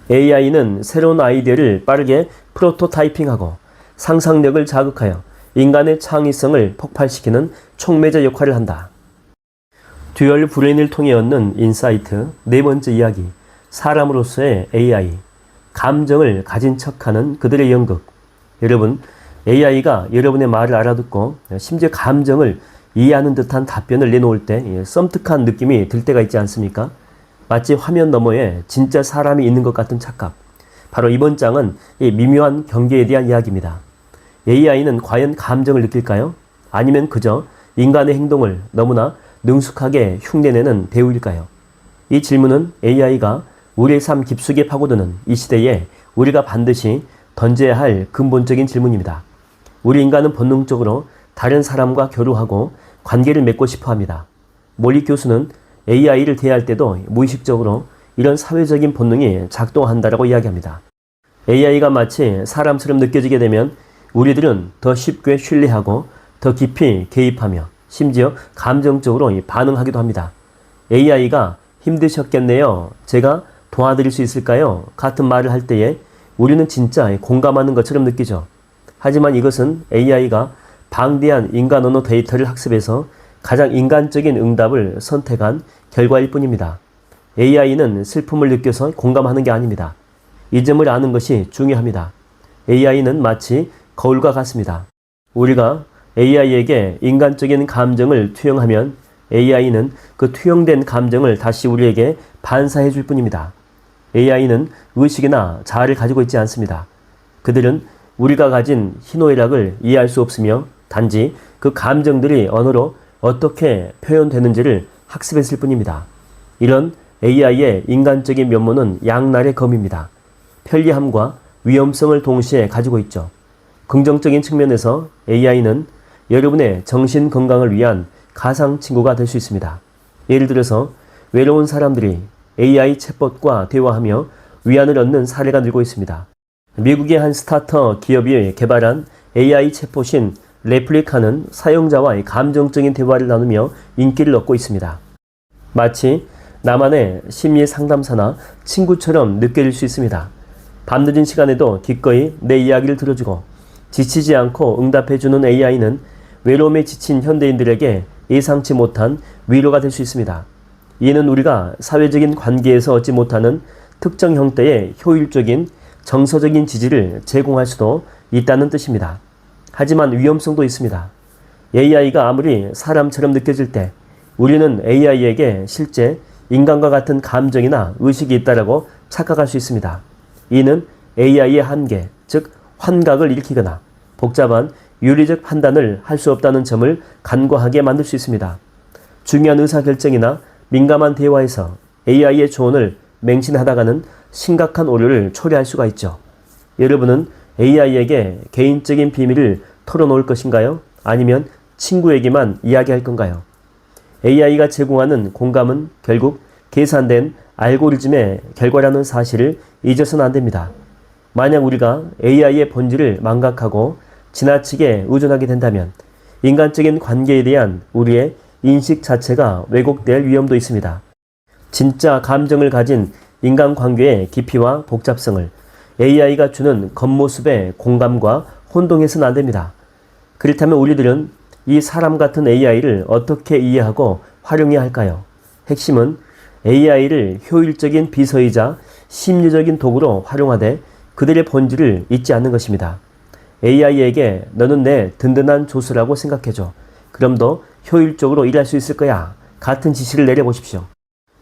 Speaker 1: AI는 새로운 아이디어를 빠르게 프로토타이핑하고 상상력을 자극하여 인간의 창의성을 폭발시키는 촉매제 역할을 한다. 듀얼 브레인을 통해 얻는 인사이트. 네 번째 이야기. 사람으로서의 AI. 감정을 가진 척하는 그들의 연극. 여러분, AI가 여러분의 말을 알아듣고 심지어 감정을 이해하는 듯한 답변을 내놓을 때 썸특한 느낌이 들 때가 있지 않습니까? 마치 화면 너머에 진짜 사람이 있는 것 같은 착각. 바로 이번 장은 이 미묘한 경계에 대한 이야기입니다. AI는 과연 감정을 느낄까요? 아니면 그저 인간의 행동을 너무나 능숙하게 흉내내는 배우일까요? 이 질문은 AI가 우리의 삶 깊숙이 파고드는 이 시대에 우리가 반드시 던져야 할 근본적인 질문입니다. 우리 인간은 본능적으로 다른 사람과 교류하고 관계를 맺고 싶어 합니다. 몰리 교수는 AI를 대할 때도 무의식적으로 이런 사회적인 본능이 작동한다라고 이야기합니다. AI가 마치 사람처럼 느껴지게 되면 우리들은 더 쉽게 신뢰하고 더 깊이 개입하며 심지어 감정적으로 반응하기도 합니다. AI가 힘드셨겠네요. 제가 도와드릴 수 있을까요? 같은 말을 할 때에 우리는 진짜 공감하는 것처럼 느끼죠. 하지만 이것은 AI가 방대한 인간 언어 데이터를 학습해서 가장 인간적인 응답을 선택한 결과일 뿐입니다. AI는 슬픔을 느껴서 공감하는 게 아닙니다. 이 점을 아는 것이 중요합니다. AI는 마치 거울과 같습니다. 우리가 AI에게 인간적인 감정을 투영하면 AI는 그 투영된 감정을 다시 우리에게 반사해 줄 뿐입니다. AI는 의식이나 자아를 가지고 있지 않습니다. 그들은 우리가 가진 희노애락을 이해할 수 없으며 단지 그 감정들이 언어로 어떻게 표현되는지를 학습했을 뿐입니다. 이런 AI의 인간적인 면모는 양날의 검입니다. 편리함과 위험성을 동시에 가지고 있죠. 긍정적인 측면에서 AI는 여러분의 정신 건강을 위한 가상 친구가 될 수 있습니다. 예를 들어서 외로운 사람들이 AI 챗봇과 대화하며 위안을 얻는 사례가 늘고 있습니다. 미국의 한 스타트업 기업이 개발한 AI 챗봇인 레플리카는 사용자와의 감정적인 대화를 나누며 인기를 얻고 있습니다. 마치 나만의 심리 상담사나 친구처럼 느껴질 수 있습니다. 밤늦은 시간에도 기꺼이 내 이야기를 들어주고 지치지 않고 응답해주는 AI는 외로움에 지친 현대인들에게 예상치 못한 위로가 될 수 있습니다. 이는 우리가 사회적인 관계에서 얻지 못하는 특정 형태의 효율적인 정서적인 지지를 제공할 수도 있다는 뜻입니다. 하지만 위험성도 있습니다. AI가 아무리 사람처럼 느껴질 때 우리는 AI에게 실제 인간과 같은 감정이나 의식이 있다라고 착각할 수 있습니다. 이는 AI의 한계, 즉 환각을 일으키거나 복잡한 윤리적 판단을 할 수 없다는 점을 간과하게 만들 수 있습니다. 중요한 의사결정이나 민감한 대화에서 AI의 조언을 맹신하다가는 심각한 오류를 초래할 수가 있죠. 여러분은 AI에게 개인적인 비밀을 털어놓을 것인가요? 아니면 친구에게만 이야기할 건가요? AI가 제공하는 공감은 결국 계산된 알고리즘의 결과라는 사실을 잊어서는 안 됩니다. 만약 우리가 AI의 본질을 망각하고 지나치게 의존하게 된다면 인간적인 관계에 대한 우리의 인식 자체가 왜곡될 위험도 있습니다. 진짜 감정을 가진 인간관계의 깊이와 복잡성을 AI가 주는 겉모습의 공감과 혼동해서는 안 됩니다. 그렇다면 우리들은 이 사람 같은 AI를 어떻게 이해하고 활용해야 할까요? 핵심은 AI를 효율적인 비서이자 심리적인 도구로 활용하되 그들의 본질을 잊지 않는 것입니다. AI에게 너는 내 든든한 조수라고 생각해줘. 그럼 더 효율적으로 일할 수 있을 거야. 같은 지시를 내려보십시오.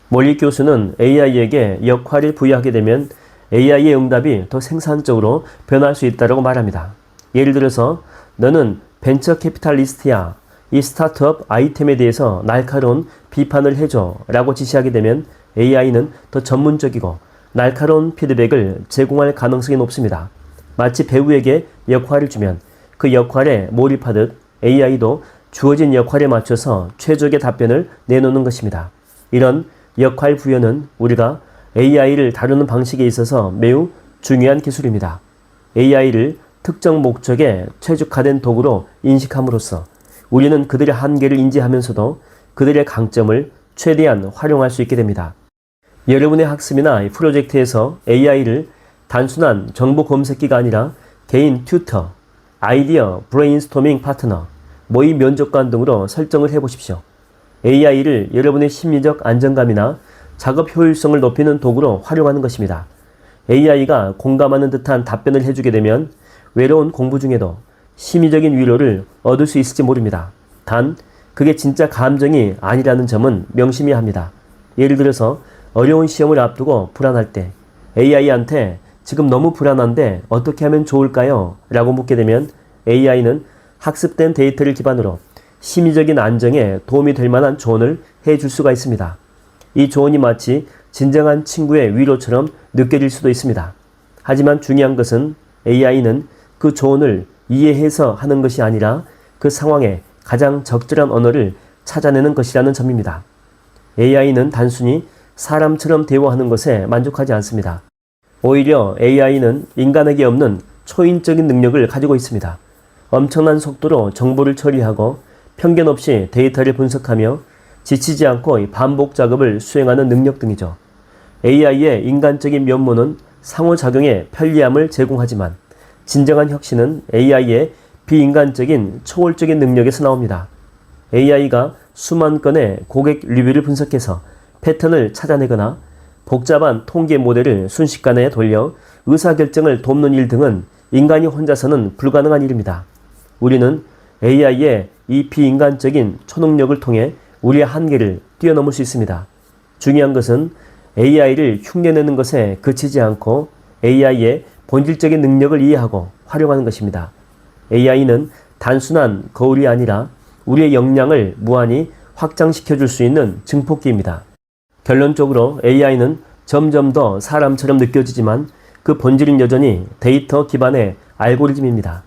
Speaker 1: 몰리 교수는 AI에게 역할을 부여하게 되면 AI의 응답이 더 생산적으로 변할 수 있다고 말합니다. 예를 들어서 너는 벤처 캐피탈리스트야. 이 스타트업 아이템에 대해서 날카로운 비판을 해줘 라고 지시하게 되면 AI는 더 전문적이고 날카로운 피드백을 제공할 가능성이 높습니다. 마치 배우에게 역할을 주면 그 역할에 몰입하듯 AI도 주어진 역할에 맞춰서 최적의 답변을 내놓는 것입니다. 이런 역할 부여는 우리가 AI를 다루는 방식에 있어서 매우 중요한 기술입니다. AI를 특정 목적에 최적화된 도구로 인식함으로써 우리는 그들의 한계를 인지하면서도 그들의 강점을 최대한 활용할 수 있게 됩니다. 여러분의 학습이나 프로젝트에서 AI를 단순한 정보 검색기가 아니라 개인 튜터, 아이디어 브레인스토밍 파트너, 모의 면접관 등으로 설정을 해보십시오. AI를 여러분의 심리적 안정감이나 작업 효율성을 높이는 도구로 활용하는 것입니다. AI가 공감하는 듯한 답변을 해주게 되면 외로운 공부 중에도 심리적인 위로를 얻을 수 있을지 모릅니다. 단, 그게 진짜 감정이 아니라는 점은 명심해야 합니다. 예를 들어서 어려운 시험을 앞두고 불안할 때 AI한테 지금 너무 불안한데 어떻게 하면 좋을까요? 라고 묻게 되면 AI는 학습된 데이터를 기반으로 심리적인 안정에 도움이 될 만한 조언을 해줄 수가 있습니다. 이 조언이 마치 진정한 친구의 위로처럼 느껴질 수도 있습니다. 하지만 중요한 것은 AI는 그 조언을 이해해서 하는 것이 아니라 그 상황에 가장 적절한 언어를 찾아내는 것이라는 점입니다. AI는 단순히 사람처럼 대화하는 것에 만족하지 않습니다. 오히려 AI는 인간에게 없는 초인적인 능력을 가지고 있습니다. 엄청난 속도로 정보를 처리하고 편견 없이 데이터를 분석하며 지치지 않고 반복 작업을 수행하는 능력 등이죠. AI의 인간적인 면모는 상호작용에 편리함을 제공하지만 진정한 혁신은 AI의 비인간적인 초월적인 능력에서 나옵니다. AI가 수만 건의 고객 리뷰를 분석해서 패턴을 찾아내거나 복잡한 통계 모델을 순식간에 돌려 의사결정을 돕는 일 등은 인간이 혼자서는 불가능한 일입니다. 우리는 AI의 이 비인간적인 초능력을 통해 우리의 한계를 뛰어넘을 수 있습니다. 중요한 것은 AI를 흉내내는 것에 그치지 않고 AI의 본질적인 능력을 이해하고 활용하는 것입니다. AI는 단순한 거울이 아니라 우리의 역량을 무한히 확장시켜 줄 수 있는 증폭기입니다. 결론적으로 AI는 점점 더 사람처럼 느껴지지만 그 본질은 여전히 데이터 기반의 알고리즘입니다.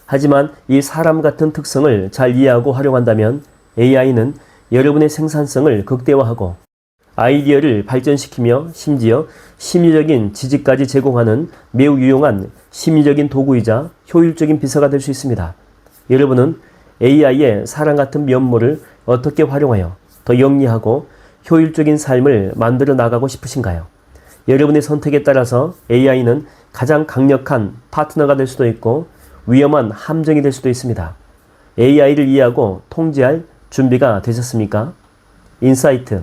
Speaker 1: 하지만 이 사람 같은 특성을 잘 이해하고 활용한다면 AI는 여러분의 생산성을 극대화하고 아이디어를 발전시키며 심지어 심리적인 지지까지 제공하는 매우 유용한 심리적인 도구이자 효율적인 비서가 될 수 있습니다. 여러분은 AI의 사람 같은 면모를 어떻게 활용하여 더 영리하고 효율적인 삶을 만들어 나가고 싶으신가요? 여러분의 선택에 따라서 AI는 가장 강력한 파트너가 될 수도 있고 위험한 함정이 될 수도 있습니다. AI를 이해하고 통제할 준비가 되셨습니까? 인사이트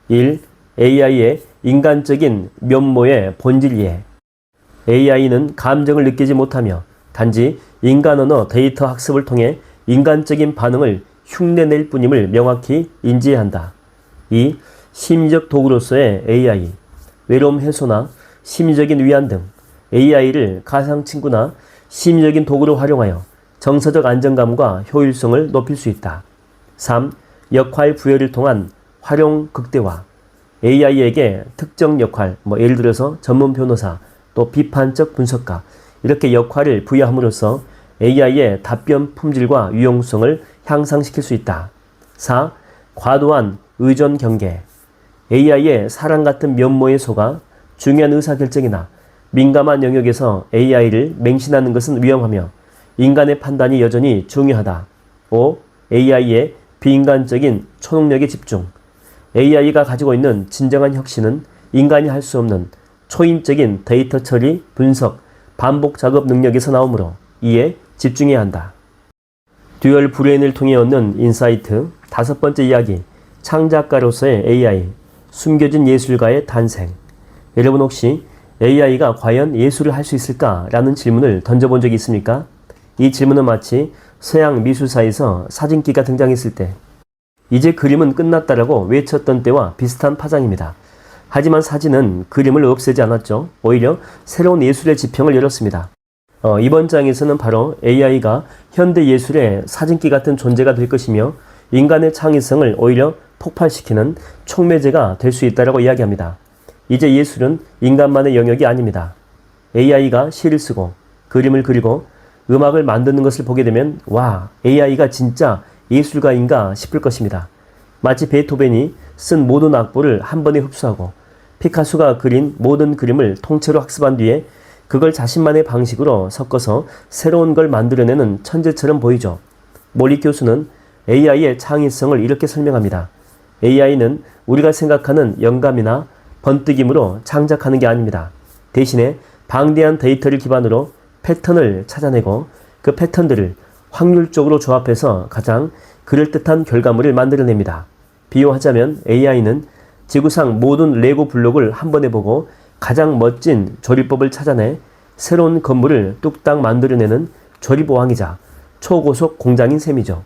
Speaker 1: 1. AI의 인간적인 면모의 본질 이해. AI는 감정을 느끼지 못하며 단지 인간 언어 데이터 학습을 통해 인간적인 반응을 흉내낼 뿐임을 명확히 인지해야 한다. 2. 심리적 도구로서의 AI. 외로움 해소나 심리적인 위안 등 AI를 가상친구나 심리적인 도구로 활용하여 정서적 안정감과 효율성을 높일 수 있다. 3. 역할 부여를 통한 활용 극대화. AI에게 특정 역할, 예를 들어서 전문 변호사, 또 비판적 분석가, 이렇게 역할을 부여함으로써 AI의 답변 품질과 유용성을 향상시킬 수 있다. 4. 과도한 의존 경계. AI의 사람 같은 면모에 속아 중요한 의사결정이나 민감한 영역에서 AI를 맹신하는 것은 위험하며 인간의 판단이 여전히 중요하다. 5. AI의 비인간적인 초능력에 집중. AI가 가지고 있는 진정한 혁신은 인간이 할 수 없는 초인적인 데이터 처리, 분석, 반복 작업 능력에서 나오므로 이에 집중해야 한다. 듀얼 브레인을 통해 얻는 인사이트 5번째 이야기, 창작가로서의 AI, 숨겨진 예술가의 탄생. 여러분 혹시 AI가 과연 예술을 할 수 있을까? 라는 질문을 던져본 적이 있습니까? 이 질문은 마치 서양 미술사에서 사진기가 등장했을 때 이제 그림은 끝났다라고 외쳤던 때와 비슷한 파장입니다. 하지만 사진은 그림을 없애지 않았죠. 오히려 새로운 예술의 지평을 열었습니다. 이번 장에서는 바로 AI가 현대 예술의 사진기 같은 존재가 될 것이며 인간의 창의성을 오히려 폭발시키는 촉매제가 될 수 있다고 이야기합니다. 이제 예술은 인간만의 영역이 아닙니다. AI가 시를 쓰고 그림을 그리고 음악을 만드는 것을 보게 되면 와, AI가 진짜 예술가인가 싶을 것입니다. 마치 베토벤이 쓴 모든 악보를 한 번에 흡수하고 피카소가 그린 모든 그림을 통째로 학습한 뒤에 그걸 자신만의 방식으로 섞어서 새로운 걸 만들어내는 천재처럼 보이죠. 몰리 교수는 AI의 창의성을 이렇게 설명합니다. AI는 우리가 생각하는 영감이나 번뜩임으로 창작하는 게 아닙니다. 대신에 방대한 데이터를 기반으로 패턴을 찾아내고 그 패턴들을 확률적으로 조합해서 가장 그럴듯한 결과물을 만들어냅니다. 비유하자면 AI는 지구상 모든 레고 블록을 한 번에 보고 가장 멋진 조립법을 찾아내 새로운 건물을 뚝딱 만들어내는 조립왕이자 초고속 공장인 셈이죠.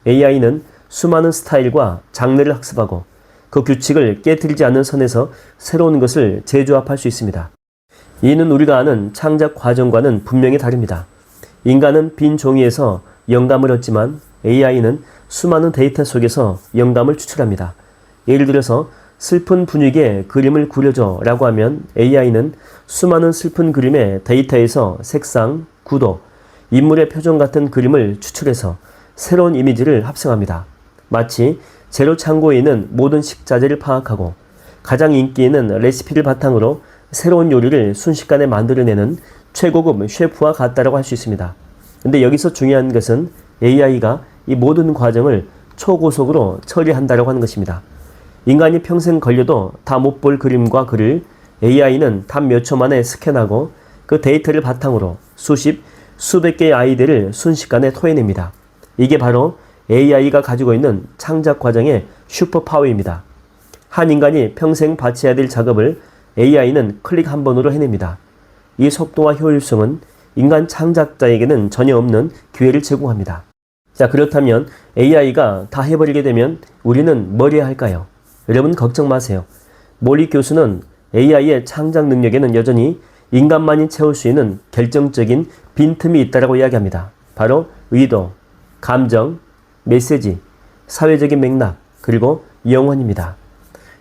Speaker 1: AI는 수많은 스타일과 장르를 학습하고 그 규칙을 깨트리지 않는 선에서 새로운 것을 재조합할 수 있습니다. 이는 우리가 아는 창작 과정과는 분명히 다릅니다. 인간은 빈 종이에서 영감을 얻지만 AI는 수많은 데이터 속에서 영감을 추출합니다. 예를 들어서 슬픈 분위기의 그림을 그려줘 라고 하면 AI는 수많은 슬픈 그림의 데이터에서 색상, 구도, 인물의 표정 같은 그림을 추출해서 새로운 이미지를 합성합니다. 마치 재료 창고에 있는 모든 식자재를 파악하고 가장 인기 있는 레시피를 바탕으로 새로운 요리를 순식간에 만들어내는 최고급 셰프와 같다라고 할 수 있습니다. 근데 여기서 중요한 것은 AI가 이 모든 과정을 초고속으로 처리한다라고 하는 것입니다. 인간이 평생 걸려도 다 못 볼 그림과 글을 AI는 단 몇 초 만에 스캔하고 그 데이터를 바탕으로 수십, 수백 개의 아이디어를 순식간에 토해냅니다. 이게 바로 AI가 가지고 있는 창작 과정의 슈퍼파워입니다. 한 인간이 평생 바쳐야 될 작업을 AI는 클릭 한 번으로 해냅니다. 이 속도와 효율성은 인간 창작자에게는 전혀 없는 기회를 제공합니다. 자, 그렇다면 AI가 다 해버리게 되면 우리는 뭘 해야 할까요? 여러분 걱정 마세요. 몰리 교수는 AI의 창작 능력에는 여전히 인간만이 채울 수 있는 결정적인 빈틈이 있다고 이야기합니다. 바로 의도, 감정, 메시지, 사회적인 맥락, 그리고 영혼입니다.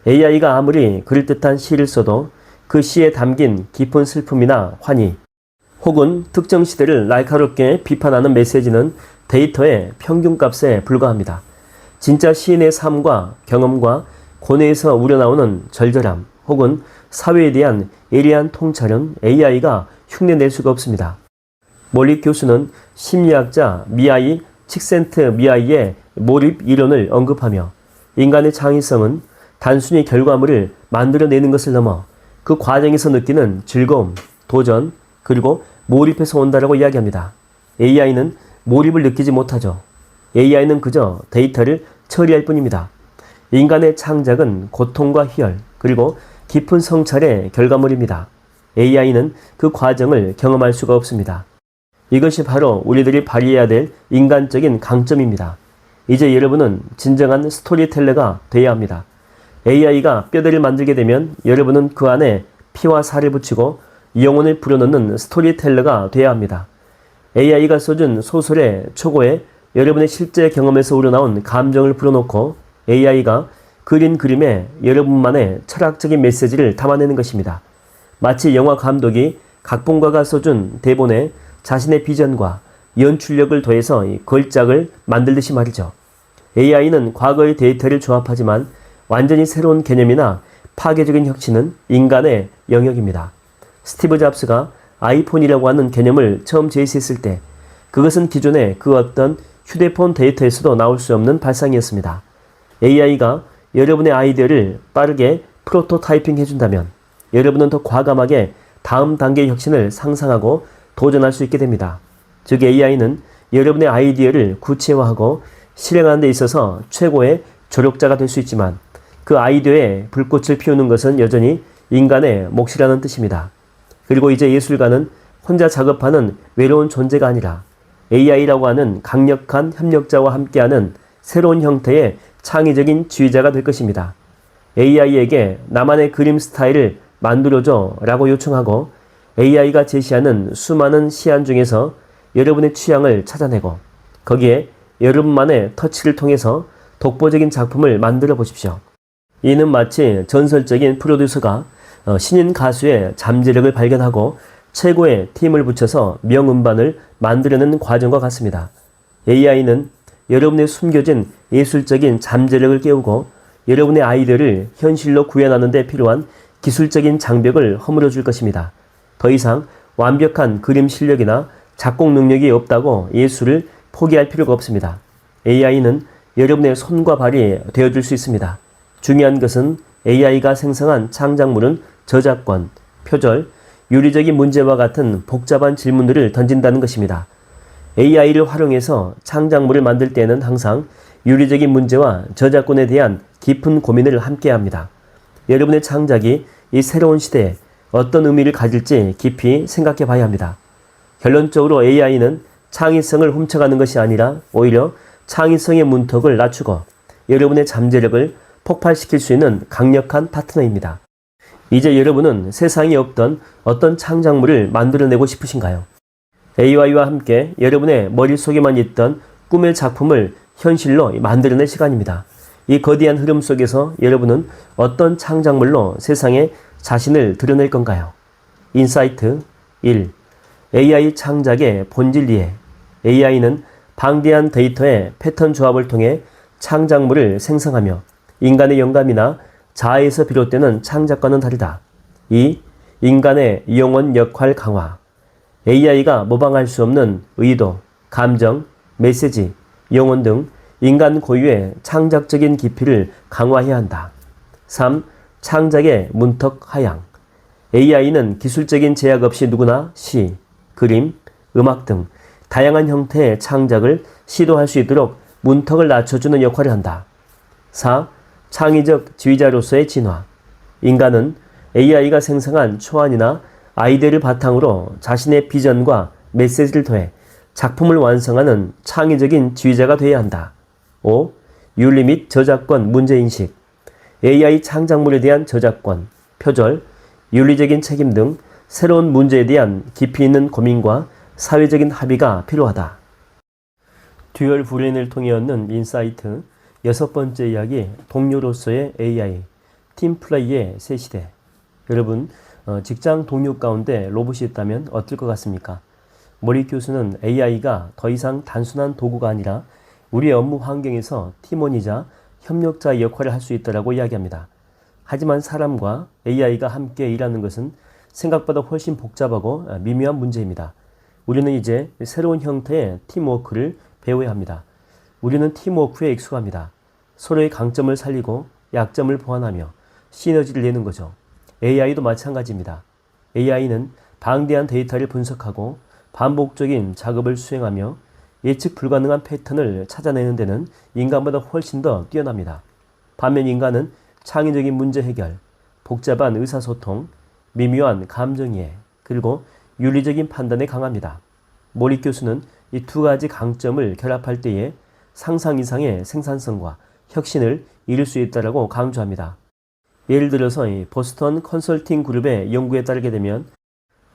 Speaker 1: AI가 아무리 그럴듯한 시를 써도 그 시에 담긴 깊은 슬픔이나 환희, 혹은 특정 시대를 날카롭게 비판하는 메시지는 데이터의 평균값에 불과합니다. 진짜 시인의 삶과 경험과 고뇌에서 우러나오는 절절함, 혹은 사회에 대한 예리한 통찰은 AI가 흉내낼 수가 없습니다. 몰리 교수는 심리학자 미하이 칙센트미하이의 몰입 이론을 언급하며 인간의 창의성은 단순히 결과물을 만들어내는 것을 넘어 그 과정에서 느끼는 즐거움, 도전, 그리고 몰입해서 온다라고 이야기합니다. AI는 몰입을 느끼지 못하죠. AI는 그저 데이터를 처리할 뿐입니다. 인간의 창작은 고통과 희열, 그리고 깊은 성찰의 결과물입니다. AI는 그 과정을 경험할 수가 없습니다. 이것이 바로 우리들이 발휘해야 될 인간적인 강점입니다. 이제 여러분은 진정한 스토리텔러가 되어야 합니다. AI가 뼈대를 만들게 되면 여러분은 그 안에 피와 살을 붙이고 영혼을 불어넣는 스토리텔러가 되어야 합니다. AI가 써준 소설의 초고에 여러분의 실제 경험에서 우러나온 감정을 불어넣고 AI가 그린 그림에 여러분만의 철학적인 메시지를 담아내는 것입니다. 마치 영화 감독이 각본가가 써준 대본에 자신의 비전과 연출력을 더해서 걸작을 만들듯이 말이죠. AI는 과거의 데이터를 조합하지만 완전히 새로운 개념이나 파괴적인 혁신은 인간의 영역입니다. 스티브 잡스가 아이폰이라고 하는 개념을 처음 제시했을 때 그것은 기존의 그 어떤 휴대폰 데이터에서도 나올 수 없는 발상이었습니다. AI가 여러분의 아이디어를 빠르게 프로토타이핑 해준다면 여러분은 더 과감하게 다음 단계의 혁신을 상상하고 도전할 수 있게 됩니다. 즉 AI는 여러분의 아이디어를 구체화하고 실행하는 데 있어서 최고의 조력자가 될 수 있지만 그 아이디어에 불꽃을 피우는 것은 여전히 인간의 몫이라는 뜻입니다. 그리고 이제 예술가는 혼자 작업하는 외로운 존재가 아니라 AI라고 하는 강력한 협력자와 함께하는 새로운 형태의 창의적인 지휘자가 될 것입니다. AI에게 나만의 그림 스타일을 만들어줘 라고 요청하고 AI가 제시하는 수많은 시안 중에서 여러분의 취향을 찾아내고 거기에 여러분만의 터치를 통해서 독보적인 작품을 만들어 보십시오. 이는 마치 전설적인 프로듀서가 신인 가수의 잠재력을 발견하고 최고의 팀을 붙여서 명음반을 만들어내는 과정과 같습니다. AI는 여러분의 숨겨진 예술적인 잠재력을 깨우고 여러분의 아이디어를 현실로 구현하는 데 필요한 기술적인 장벽을 허물어 줄 것입니다. 더 이상 완벽한 그림 실력이나 작곡 능력이 없다고 예술을 포기할 필요가 없습니다. AI는 여러분의 손과 발이 되어줄 수 있습니다. 중요한 것은 AI가 생성한 창작물은 저작권, 표절, 윤리적인 문제와 같은 복잡한 질문들을 던진다는 것입니다. AI를 활용해서 창작물을 만들 때는 항상 윤리적인 문제와 저작권에 대한 깊은 고민을 함께합니다. 여러분의 창작이 이 새로운 시대에 어떤 의미를 가질지 깊이 생각해 봐야 합니다. 결론적으로 AI는 창의성을 훔쳐가는 것이 아니라 오히려 창의성의 문턱을 낮추고 여러분의 잠재력을 폭발시킬 수 있는 강력한 파트너입니다. 이제 여러분은 세상에 없던 어떤 창작물을 만들어내고 싶으신가요? AI와 함께 여러분의 머릿속에만 있던 꿈의 작품을 현실로 만들어낼 시간입니다. 이 거대한 흐름 속에서 여러분은 어떤 창작물로 세상에 자신을 드러낼 건가요? 인사이트 1. AI 창작의 본질 이해. AI는 방대한 데이터의 패턴 조합을 통해 창작물을 생성하며 인간의 영감이나 자아에서 비롯되는 창작과는 다르다. 2. 인간의 영혼 역할 강화. AI가 모방할 수 없는 의도, 감정, 메시지, 영혼 등 인간 고유의 창작적인 깊이를 강화해야 한다. 3. 창작의 문턱 하향. AI는 기술적인 제약 없이 누구나 시, 그림, 음악 등 다양한 형태의 창작을 시도할 수 있도록 문턱을 낮춰주는 역할을 한다. 4. 창의적 지휘자로서의 진화. 인간은 AI가 생성한 초안이나 아이디어를 바탕으로 자신의 비전과 메시지를 더해 작품을 완성하는 창의적인 지휘자가 되어야 한다. 5. 윤리 및 저작권 문제인식. AI 창작물에 대한 저작권, 표절, 윤리적인 책임 등 새로운 문제에 대한 깊이 있는 고민과 사회적인 합의가 필요하다. 듀얼 브레인을 통해 얻는 인사이트 6번째 이야기, 동료로서의 AI, 팀플레이의 새 시대. 여러분, 직장 동료 가운데 로봇이 있다면 어떨 것 같습니까? 모리 교수는 AI가 더 이상 단순한 도구가 아니라 우리의 업무 환경에서 팀원이자 협력자의 역할을 할 수 있다고 이야기합니다. 하지만 사람과 AI가 함께 일하는 것은 생각보다 훨씬 복잡하고 미묘한 문제입니다. 우리는 이제 새로운 형태의 팀워크를 배워야 합니다. 우리는 팀워크에 익숙합니다. 서로의 강점을 살리고 약점을 보완하며 시너지를 내는 거죠. AI도 마찬가지입니다. AI는 방대한 데이터를 분석하고 반복적인 작업을 수행하며 예측 불가능한 패턴을 찾아내는 데는 인간보다 훨씬 더 뛰어납니다. 반면 인간은 창의적인 문제 해결, 복잡한 의사소통, 미묘한 감정이해, 그리고 윤리적인 판단에 강합니다. 모리 교수는 이 두 가지 강점을 결합할 때에 상상 이상의 생산성과 혁신을 이룰 수 있다고 강조합니다. 예를 들어서 보스턴 컨설팅 그룹의 연구에 따르게 되면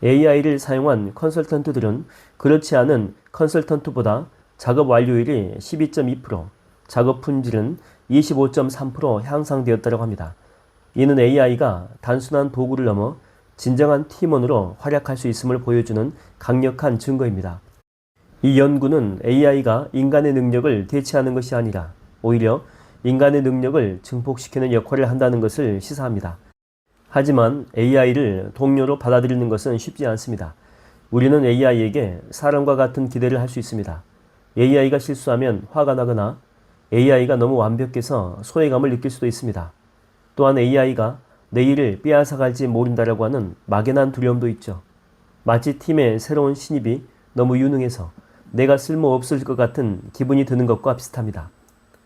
Speaker 1: AI를 사용한 컨설턴트들은 그렇지 않은 컨설턴트보다 작업 완료율이 12.2%, 작업 품질은 25.3% 향상되었다고 합니다. 이는 AI가 단순한 도구를 넘어 진정한 팀원으로 활약할 수 있음을 보여주는 강력한 증거입니다. 이 연구는 AI가 인간의 능력을 대체하는 것이 아니라 오히려 인간의 능력을 증폭시키는 역할을 한다는 것을 시사합니다. 하지만 AI를 동료로 받아들이는 것은 쉽지 않습니다. 우리는 AI에게 사람과 같은 기대를 할 수 있습니다. AI가 실수하면 화가 나거나 AI가 너무 완벽해서 소외감을 느낄 수도 있습니다. 또한 AI가 내 일을 빼앗아갈지 모른다라고 하는 막연한 두려움도 있죠. 마치 팀의 새로운 신입이 너무 유능해서 내가 쓸모없을 것 같은 기분이 드는 것과 비슷합니다.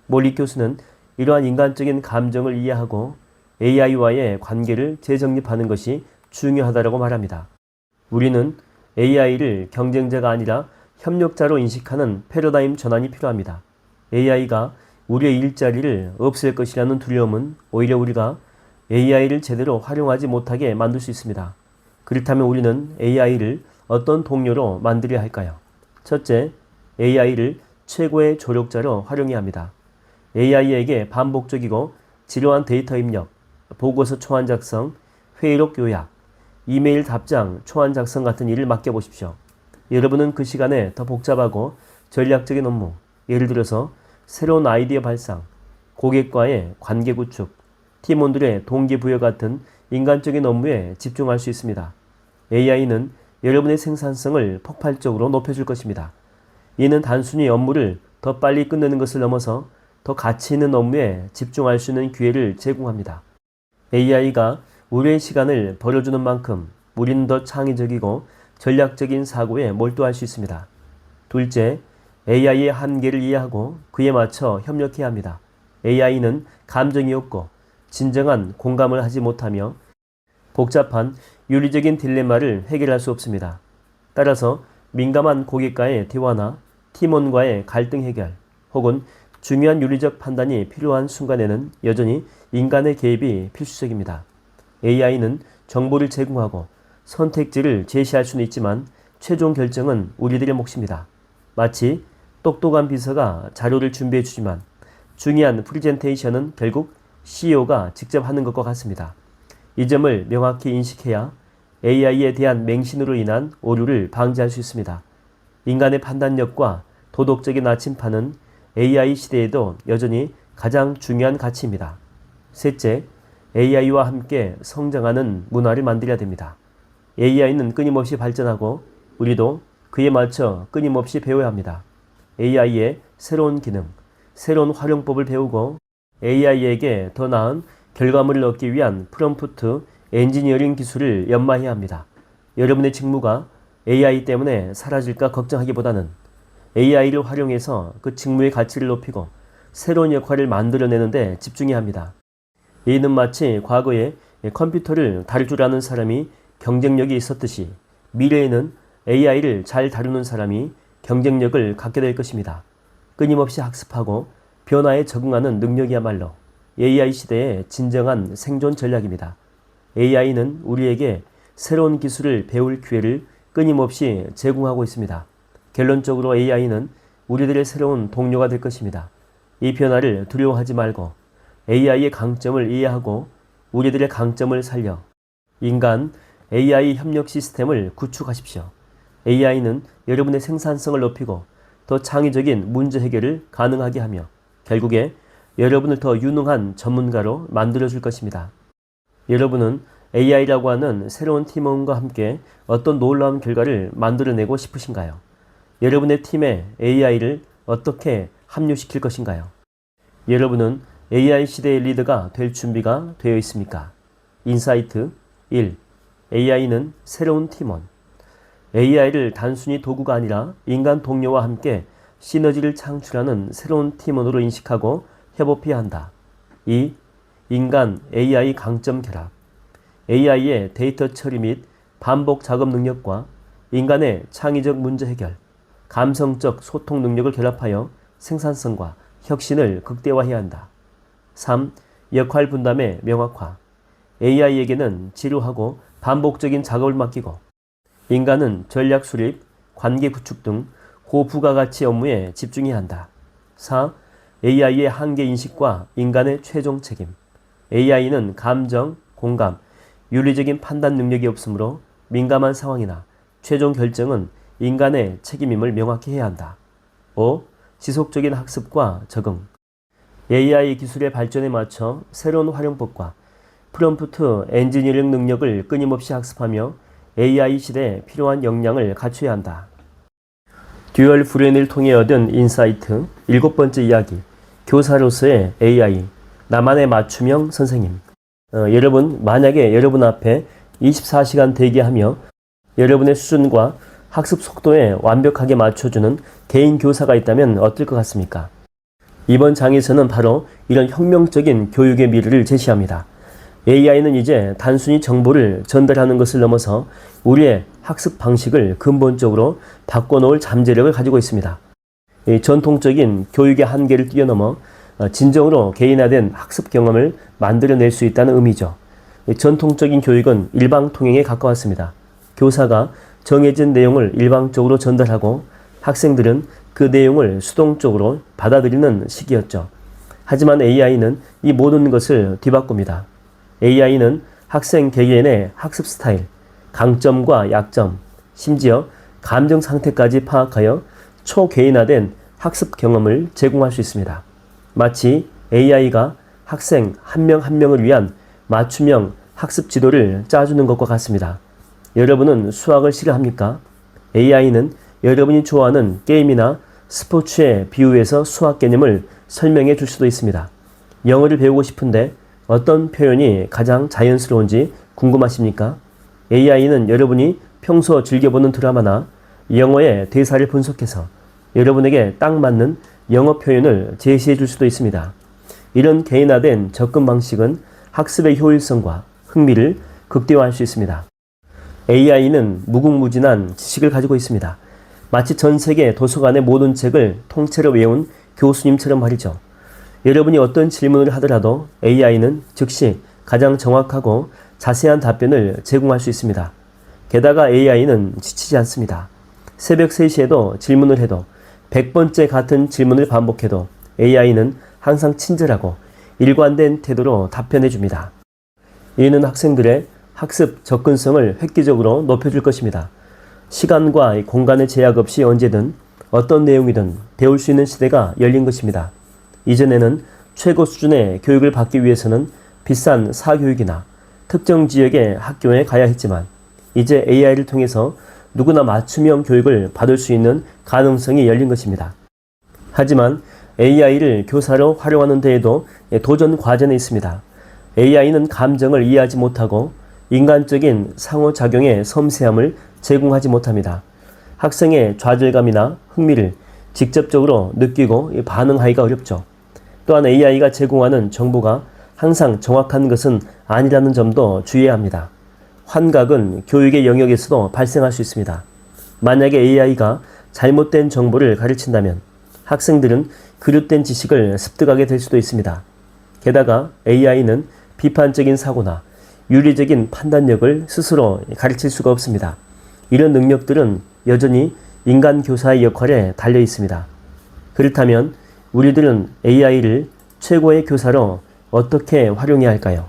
Speaker 1: 몰리 교수는 이러한 인간적인 감정을 이해하고 AI와의 관계를 재정립하는 것이 중요하다고 말합니다. 우리는 AI를 경쟁자가 아니라 협력자로 인식하는 패러다임 전환이 필요합니다. AI가 우리의 일자리를 없앨 것이라는 두려움은 오히려 우리가 AI를 제대로 활용하지 못하게 만들 수 있습니다. 그렇다면 우리는 AI를 어떤 동료로 만들어야 할까요? 첫째, AI를 최고의 조력자로 활용해야 합니다. AI에게 반복적이고 지루한 데이터 입력, 보고서 초안 작성, 회의록 요약, 이메일 답장 초안 작성 같은 일을 맡겨보십시오. 여러분은 그 시간에 더 복잡하고 전략적인 업무, 예를 들어서 새로운 아이디어 발상, 고객과의 관계 구축, 팀원들의 동기부여 같은 인간적인 업무에 집중할 수 있습니다. AI는 여러분의 생산성을 폭발적으로 높여줄 것입니다. 이는 단순히 업무를 더 빨리 끝내는 것을 넘어서 더 가치 있는 업무에 집중할 수 있는 기회를 제공합니다. AI가 우리의 시간을 벌어주는 만큼 우리는 더 창의적이고 전략적인 사고에 몰두할 수 있습니다. 둘째, AI의 한계를 이해하고 그에 맞춰 협력해야 합니다. AI는 감정이 없고 진정한 공감을 하지 못하며 복잡한 윤리적인 딜레마를 해결할 수 없습니다. 따라서 민감한 고객과의 대화나 팀원과의 갈등 해결 혹은 중요한 윤리적 판단이 필요한 순간에는 여전히 인간의 개입이 필수적입니다. AI는 정보를 제공하고 선택지를 제시할 수는 있지만 최종 결정은 우리들의 몫입니다. 마치 똑똑한 비서가 자료를 준비해 주지만 중요한 프레젠테이션은 결국 CEO가 직접 하는 것과 같습니다. 이 점을 명확히 인식해야 AI에 대한 맹신으로 인한 오류를 방지할 수 있습니다. 인간의 판단력과 도덕적인 나침판은 AI 시대에도 여전히 가장 중요한 가치입니다. 셋째, AI와 함께 성장하는 문화를 만들어야 됩니다. AI는 끊임없이 발전하고 우리도 그에 맞춰 끊임없이 배워야 합니다. AI의 새로운 기능, 새로운 활용법을 배우고 AI에게 더 나은 결과물을 얻기 위한 프롬프트 엔지니어링 기술을 연마해야 합니다. 여러분의 직무가 AI 때문에 사라질까 걱정하기보다는 AI를 활용해서 그 직무의 가치를 높이고 새로운 역할을 만들어내는 데 집중해야 합니다. 이는 마치 과거에 컴퓨터를 다룰 줄 아는 사람이 경쟁력이 있었듯이 미래에는 AI를 잘 다루는 사람이 경쟁력을 갖게 될 것입니다. 끊임없이 학습하고 변화에 적응하는 능력이야말로 AI 시대의 진정한 생존 전략입니다. AI는 우리에게 새로운 기술을 배울 기회를 끊임없이 제공하고 있습니다. 결론적으로 AI는 우리들의 새로운 동료가 될 것입니다. 이 변화를 두려워하지 말고 AI의 강점을 이해하고 우리들의 강점을 살려 인간 AI 협력 시스템을 구축하십시오. AI는 여러분의 생산성을 높이고 더 창의적인 문제 해결을 가능하게 하며 결국에 여러분을 더 유능한 전문가로 만들어줄 것입니다. 여러분은 AI라고 하는 새로운 팀원과 함께 어떤 놀라운 결과를 만들어내고 싶으신가요? 여러분의 팀에 AI를 어떻게 합류시킬 것인가요? 여러분은 AI 시대의 리더가 될 준비가 되어 있습니까? 인사이트 1. AI는 새로운 팀원. AI를 단순히 도구가 아니라 인간 동료와 함께 시너지를 창출하는 새로운 팀원으로 인식하고 협업해야 한다. 2. 인간 AI 강점 결합. AI의 데이터 처리 및 반복 작업 능력과 인간의 창의적 문제 해결, 감성적 소통 능력을 결합하여 생산성과 혁신을 극대화해야 한다. 3. 역할 분담의 명확화. AI에게는 지루하고 반복적인 작업을 맡기고 인간은 전략 수립, 관계 구축 등 고부가가치 업무에 집중해야 한다. 4. AI의 한계 인식과 인간의 최종 책임. AI는 감정, 공감, 윤리적인 판단 능력이 없으므로 민감한 상황이나 최종 결정은 인간의 책임임을 명확히 해야 한다. 5. 지속적인 학습과 적응. AI 기술의 발전에 맞춰 새로운 활용법과 프롬프트 엔지니어링 능력을 끊임없이 학습하며 AI 시대에 필요한 역량을 갖춰야 한다. 듀얼 브레인을 통해 얻은 인사이트 7번째 이야기. 교사로서의 AI, 나만의 맞춤형 선생님. 여러분, 만약에 여러분 앞에 24시간 대기하며 여러분의 수준과 학습 속도에 완벽하게 맞춰주는 개인 교사가 있다면 어떨 것 같습니까? 이번 장에서는 바로 이런 혁명적인 교육의 미래를 제시합니다. AI는 이제 단순히 정보를 전달하는 것을 넘어서 우리의 학습 방식을 근본적으로 바꿔놓을 잠재력을 가지고 있습니다. 전통적인 교육의 한계를 뛰어넘어 진정으로 개인화된 학습 경험을 만들어낼 수 있다는 의미죠. 전통적인 교육은 일방통행에 가까웠습니다. 교사가 정해진 내용을 일방적으로 전달하고 학생들은 그 내용을 수동적으로 받아들이는 시기였죠. 하지만 AI는 이 모든 것을 뒤바꿉니다. AI는 학생 개개인의 학습 스타일, 강점과 약점, 심지어 감정 상태까지 파악하여 초개인화된 학습 경험을 제공할 수 있습니다. 마치 AI가 학생 한 명 한 명을 위한 맞춤형 학습 지도를 짜주는 것과 같습니다. 여러분은 수학을 싫어합니까? AI는 여러분이 좋아하는 게임이나 스포츠에 비유해서 수학 개념을 설명해 줄 수도 있습니다. 영어를 배우고 싶은데 어떤 표현이 가장 자연스러운지 궁금하십니까? AI는 여러분이 평소 즐겨보는 드라마나 영어의 대사를 분석해서 여러분에게 딱 맞는 영어 표현을 제시해 줄 수도 있습니다. 이런 개인화된 접근 방식은 학습의 효율성과 흥미를 극대화할 수 있습니다. AI는 무궁무진한 지식을 가지고 있습니다. 마치 전 세계 도서관의 모든 책을 통째로 외운 교수님처럼 말이죠. 여러분이 어떤 질문을 하더라도 AI는 즉시 가장 정확하고 자세한 답변을 제공할 수 있습니다. 게다가 AI는 지치지 않습니다. 새벽 3시에도 질문을 해도 100번째 같은 질문을 반복해도 AI는 항상 친절하고 일관된 태도로 답변해 줍니다. 이는 학생들의 학습 접근성을 획기적으로 높여줄 것입니다. 시간과 공간의 제약 없이 언제든 어떤 내용이든 배울 수 있는 시대가 열린 것입니다. 이전에는 최고 수준의 교육을 받기 위해서는 비싼 사교육이나 특정 지역의 학교에 가야 했지만 이제 AI를 통해서 누구나 맞춤형 교육을 받을 수 있는 가능성이 열린 것입니다. 하지만 AI를 교사로 활용하는 데에도 도전 과제는 있습니다. AI는 감정을 이해하지 못하고 인간적인 상호작용의 섬세함을 제공하지 못합니다. 학생의 좌절감이나 흥미를 직접적으로 느끼고 반응하기가 어렵죠. 또한 AI가 제공하는 정보가 항상 정확한 것은 아니라는 점도 주의해야 합니다. 환각은 교육의 영역에서도 발생할 수 있습니다. 만약에 AI가 잘못된 정보를 가르친다면 학생들은 그릇된 지식을 습득하게 될 수도 있습니다. 게다가 AI는 비판적인 사고나 윤리적인 판단력을 스스로 가르칠 수가 없습니다. 이런 능력들은 여전히 인간 교사의 역할에 달려 있습니다. 그렇다면 우리들은 AI를 최고의 교사로 어떻게 활용해야 할까요?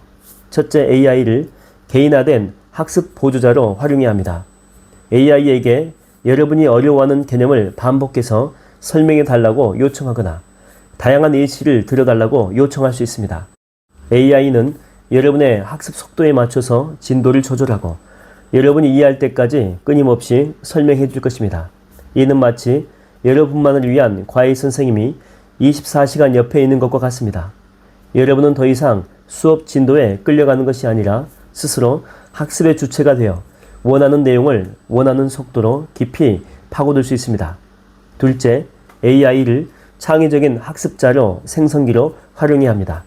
Speaker 1: 첫째, AI를 개인화된 학습 보조자로 활용해야 합니다. AI에게 여러분이 어려워하는 개념을 반복해서 설명해 달라고 요청하거나 다양한 예시를 들어달라고 요청할 수 있습니다. AI는 여러분의 학습 속도에 맞춰서 진도를 조절하고 여러분이 이해할 때까지 끊임없이 설명해 줄 것입니다. 이는 마치 여러분만을 위한 과외 선생님이 24시간 옆에 있는 것과 같습니다. 여러분은 더 이상 수업 진도에 끌려가는 것이 아니라 스스로 학습의 주체가 되어 원하는 내용을 원하는 속도로 깊이 파고들 수 있습니다. 둘째, AI를 창의적인 학습자료 생성기로 활용해야 합니다.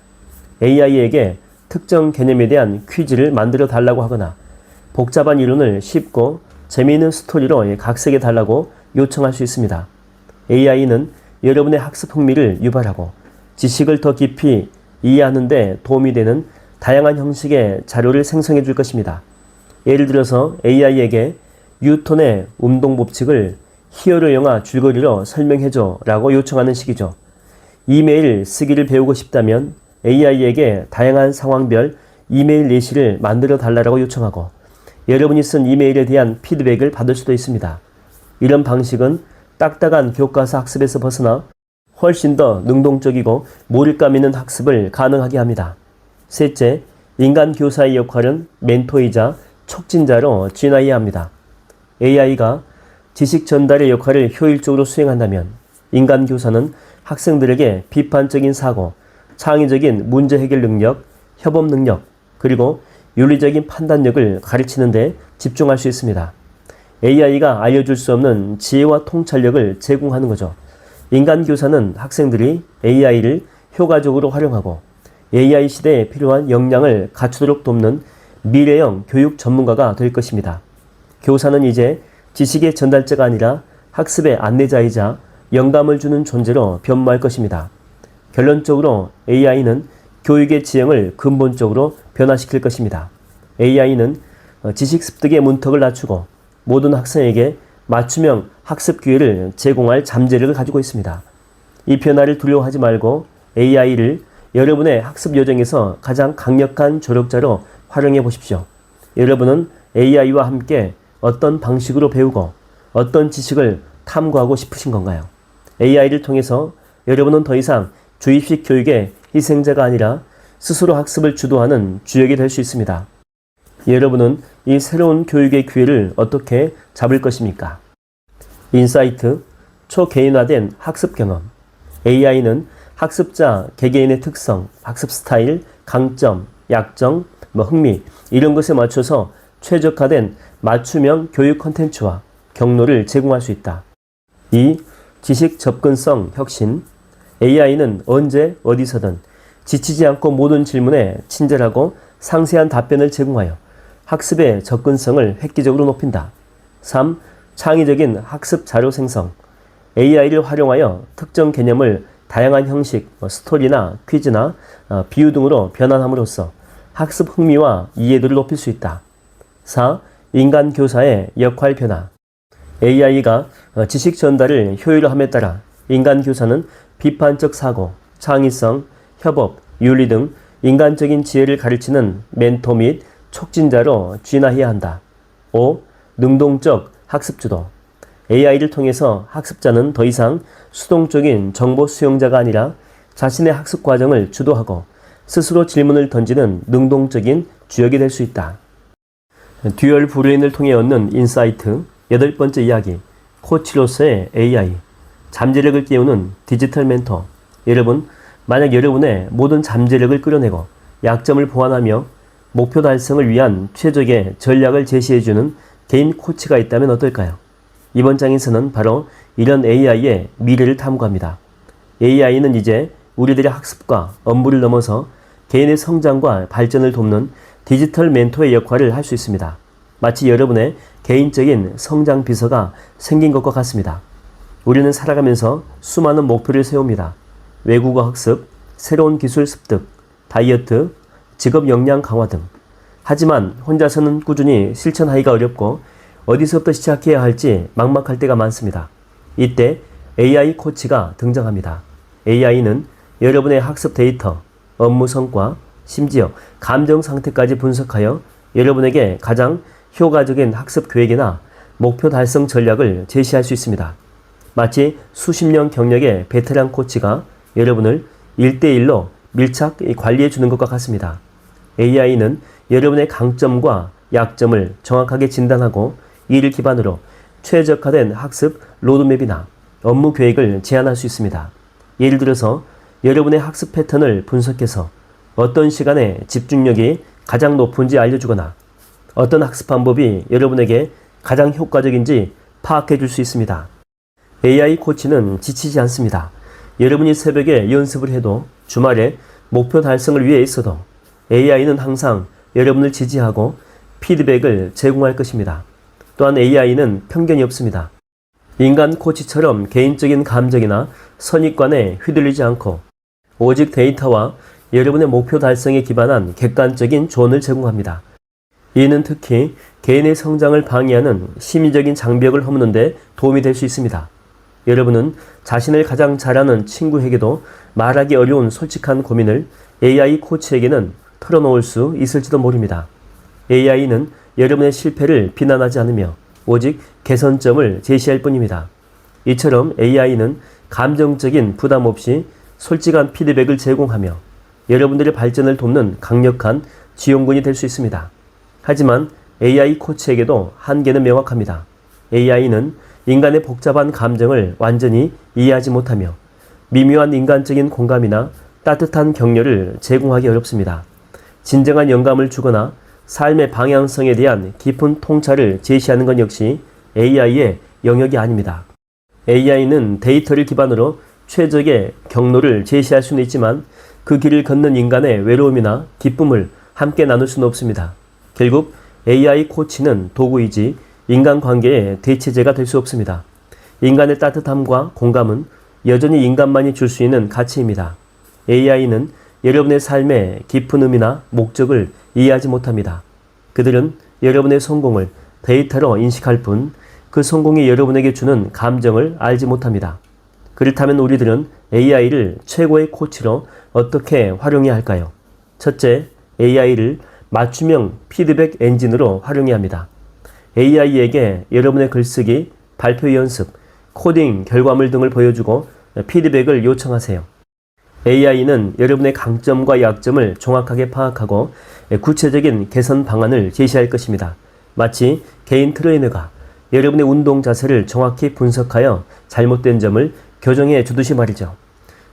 Speaker 1: AI에게 특정 개념에 대한 퀴즈를 만들어 달라고 하거나 복잡한 이론을 쉽고 재미있는 스토리로 각색해 달라고 요청할 수 있습니다. AI는 여러분의 학습 흥미를 유발하고 지식을 더 깊이 이해하는 데 도움이 되는 다양한 형식의 자료를 생성해 줄 것입니다. 예를 들어서 AI에게 뉴턴의 운동 법칙을 히어로 영화 줄거리로 설명해줘 라고 요청하는 식이죠. 이메일 쓰기를 배우고 싶다면 AI에게 다양한 상황별 이메일 예시를 만들어 달라고 요청하고 여러분이 쓴 이메일에 대한 피드백을 받을 수도 있습니다. 이런 방식은 딱딱한 교과서 학습에서 벗어나 훨씬 더 능동적이고 몰입감 있는 학습을 가능하게 합니다. 셋째, 인간 교사의 역할은 멘토이자 촉진자로 진화해야 합니다. AI가 지식 전달의 역할을 효율적으로 수행한다면 인간 교사는 학생들에게 비판적인 사고, 창의적인 문제 해결 능력, 협업 능력, 그리고 윤리적인 판단력을 가르치는 데 집중할 수 있습니다. AI가 알려줄 수 없는 지혜와 통찰력을 제공하는 거죠. 인간 교사는 학생들이 AI를 효과적으로 활용하고 AI 시대에 필요한 역량을 갖추도록 돕는 미래형 교육 전문가가 될 것입니다. 교사는 이제 지식의 전달자가 아니라 학습의 안내자이자 영감을 주는 존재로 변모할 것입니다. 결론적으로 AI는 교육의 지형을 근본적으로 변화시킬 것입니다. AI는 지식 습득의 문턱을 낮추고 모든 학생에게 맞춤형 학습 기회를 제공할 잠재력을 가지고 있습니다. 이 변화를 두려워하지 말고 AI를 여러분의 학습 여정에서 가장 강력한 조력자로 활용해 보십시오. 여러분은 AI와 함께 어떤 방식으로 배우고 어떤 지식을 탐구하고 싶으신 건가요? AI를 통해서 여러분은 더 이상 주입식 교육의 희생자가 아니라 스스로 학습을 주도하는 주역이 될 수 있습니다. 여러분은 이 새로운 교육의 기회를 어떻게 잡을 것입니까? 인사이트, 초개인화된 학습 경험. AI는 학습자 개개인의 특성, 학습 스타일, 강점, 약점, 흥미 이런 것에 맞춰서 최적화된 맞춤형 교육 콘텐츠와 경로를 제공할 수 있다. 이 지식 접근성 혁신. AI는 언제 어디서든 지치지 않고 모든 질문에 친절하고 상세한 답변을 제공하여 학습의 접근성을 획기적으로 높인다. 3. 창의적인 학습 자료 생성. AI를 활용하여 특정 개념을 다양한 형식, 스토리나 퀴즈나 비유 등으로 변환함으로써 학습 흥미와 이해도를 높일 수 있다. 4. 인간 교사의 역할 변화. AI가 지식 전달을 효율화함에 따라 인간 교사는 비판적 사고, 창의성, 협업, 윤리 등 인간적인 지혜를 가르치는 멘토 및 촉진자로 진화해야 한다. 5. 능동적 학습주도. AI를 통해서 학습자는 더 이상 수동적인 정보 수용자가 아니라 자신의 학습 과정을 주도하고 스스로 질문을 던지는 능동적인 주역이 될 수 있다. 듀얼 브레인을 통해 얻는 인사이트. 8번째 이야기. 코치로서의 AI. 잠재력을 깨우는 디지털 멘토. 여러분, 만약 여러분의 모든 잠재력을 끌어내고 약점을 보완하며 목표 달성을 위한 최적의 전략을 제시해주는 개인 코치가 있다면 어떨까요? 이번 장에서는 바로 이런 AI의 미래를 탐구합니다. AI는 이제 우리들의 학습과 업무를 넘어서 개인의 성장과 발전을 돕는 디지털 멘토의 역할을 할 수 있습니다. 마치 여러분의 개인적인 성장 비서가 생긴 것과 같습니다. 우리는 살아가면서 수많은 목표를 세웁니다. 외국어 학습, 새로운 기술 습득, 다이어트, 직업 역량 강화 등. 하지만 혼자서는 꾸준히 실천하기가 어렵고 어디서부터 시작해야 할지 막막할 때가 많습니다. 이때 AI 코치가 등장합니다. AI는 여러분의 학습 데이터, 업무 성과, 심지어 감정 상태까지 분석하여 여러분에게 가장 효과적인 학습 계획이나 목표 달성 전략을 제시할 수 있습니다. 마치 수십 년 경력의 베테랑 코치가 여러분을 1대1로 밀착 관리해 주는 것과 같습니다. AI는 여러분의 강점과 약점을 정확하게 진단하고 이를 기반으로 최적화된 학습 로드맵이나 업무 계획을 제안할 수 있습니다. 예를 들어서 여러분의 학습 패턴을 분석해서 어떤 시간에 집중력이 가장 높은지 알려주거나 어떤 학습 방법이 여러분에게 가장 효과적인지 파악해 줄 수 있습니다. AI 코치는 지치지 않습니다. 여러분이 새벽에 연습을 해도 주말에 목표 달성을 위해 있어도 AI는 항상 여러분을 지지하고 피드백을 제공할 것입니다. 또한 AI는 편견이 없습니다. 인간 코치처럼 개인적인 감정이나 선입관에 휘둘리지 않고 오직 데이터와 여러분의 목표 달성에 기반한 객관적인 조언을 제공합니다. 이는 특히 개인의 성장을 방해하는 심리적인 장벽을 허무는 데 도움이 될 수 있습니다. 여러분은 자신을 가장 잘 아는 친구에게도 말하기 어려운 솔직한 고민을 AI 코치에게는 털어놓을 수 있을지도 모릅니다. AI는 여러분의 실패를 비난하지 않으며 오직 개선점을 제시할 뿐입니다. 이처럼 AI는 감정적인 부담 없이 솔직한 피드백을 제공하며 여러분들의 발전을 돕는 강력한 지원군이 될 수 있습니다. 하지만 AI 코치에게도 한계는 명확합니다. AI는 인간의 복잡한 감정을 완전히 이해하지 못하며 미묘한 인간적인 공감이나 따뜻한 격려를 제공하기 어렵습니다. 진정한 영감을 주거나 삶의 방향성에 대한 깊은 통찰을 제시하는 것 역시 AI의 영역이 아닙니다. AI는 데이터를 기반으로 최적의 경로를 제시할 수는 있지만 그 길을 걷는 인간의 외로움이나 기쁨을 함께 나눌 수는 없습니다. 결국 AI 코치는 도구이지 인간관계의 대체제가 될 수 없습니다. 인간의 따뜻함과 공감은 여전히 인간만이 줄 수 있는 가치입니다. AI는 여러분의 삶의 깊은 의미나 목적을 이해하지 못합니다. 그들은 여러분의 성공을 데이터로 인식할 뿐 그 성공이 여러분에게 주는 감정을 알지 못합니다. 그렇다면 우리들은 AI를 최고의 코치로 어떻게 활용해야 할까요? 첫째, AI를 맞춤형 피드백 엔진으로 활용해야 합니다. AI에게 여러분의 글쓰기, 발표 연습, 코딩 결과물 등을 보여주고 피드백을 요청하세요. AI는 여러분의 강점과 약점을 정확하게 파악하고 구체적인 개선 방안을 제시할 것입니다. 마치 개인 트레이너가 여러분의 운동 자세를 정확히 분석하여 잘못된 점을 교정해 주듯이 말이죠.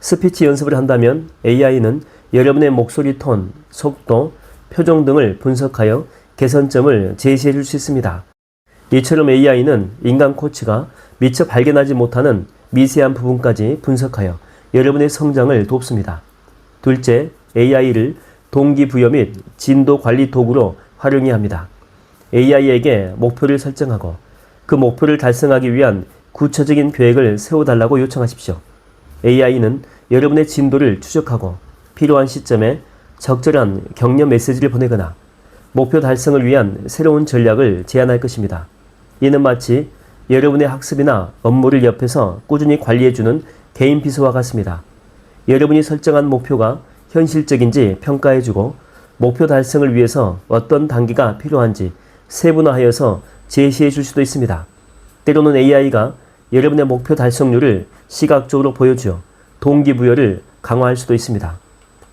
Speaker 1: 스피치 연습을 한다면 AI는 여러분의 목소리 톤, 속도, 표정 등을 분석하여 개선점을 제시해 줄 수 있습니다. 이처럼 AI는 인간 코치가 미처 발견하지 못하는 미세한 부분까지 분석하여 여러분의 성장을 돕습니다. 둘째, AI를 동기부여 및 진도 관리 도구로 활용해야 합니다. AI에게 목표를 설정하고 그 목표를 달성하기 위한 구체적인 계획을 세워달라고 요청하십시오. AI는 여러분의 진도를 추적하고 필요한 시점에 적절한 격려 메시지를 보내거나 목표 달성을 위한 새로운 전략을 제안할 것입니다. 이는 마치 여러분의 학습이나 업무를 옆에서 꾸준히 관리해주는 개인 비서와 같습니다. 여러분이 설정한 목표가 현실적인지 평가해주고 목표 달성을 위해서 어떤 단계가 필요한지 세분화하여서 제시해 줄 수도 있습니다. 때로는 AI가 여러분의 목표 달성률을 시각적으로 보여주어 동기부여를 강화할 수도 있습니다.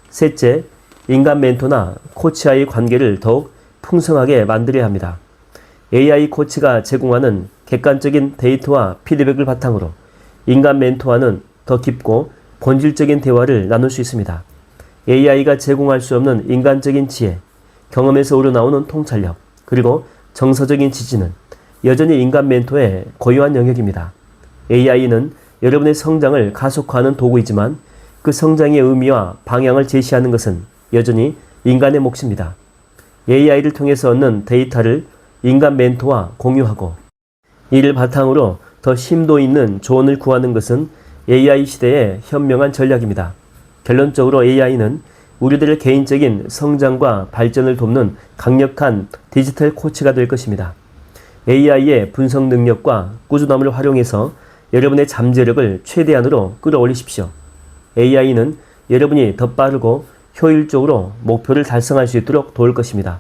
Speaker 1: 셋째, 인간 멘토나 코치와의 관계를 더욱 풍성하게 만들어야 합니다. AI 코치가 제공하는 객관적인 데이터와 피드백을 바탕으로 인간 멘토와는 더 깊고 본질적인 대화를 나눌 수 있습니다. AI가 제공할 수 없는 인간적인 지혜, 경험에서 우러나오는 통찰력, 그리고 정서적인 지지는 여전히 인간 멘토의 고유한 영역입니다. AI는 여러분의 성장을 가속화하는 도구이지만 그 성장의 의미와 방향을 제시하는 것은 여전히 인간의 몫입니다. AI를 통해서 얻는 데이터를 인간 멘토와 공유하고 이를 바탕으로 더 심도 있는 조언을 구하는 것은 AI 시대의 현명한 전략입니다. 결론적으로 AI는 우리들의 개인적인 성장과 발전을 돕는 강력한 디지털 코치가 될 것입니다. AI의 분석 능력과 꾸준함을 활용해서 여러분의 잠재력을 최대한으로 끌어올리십시오. AI는 여러분이 더 빠르고 효율적으로 목표를 달성할 수 있도록 도울 것입니다.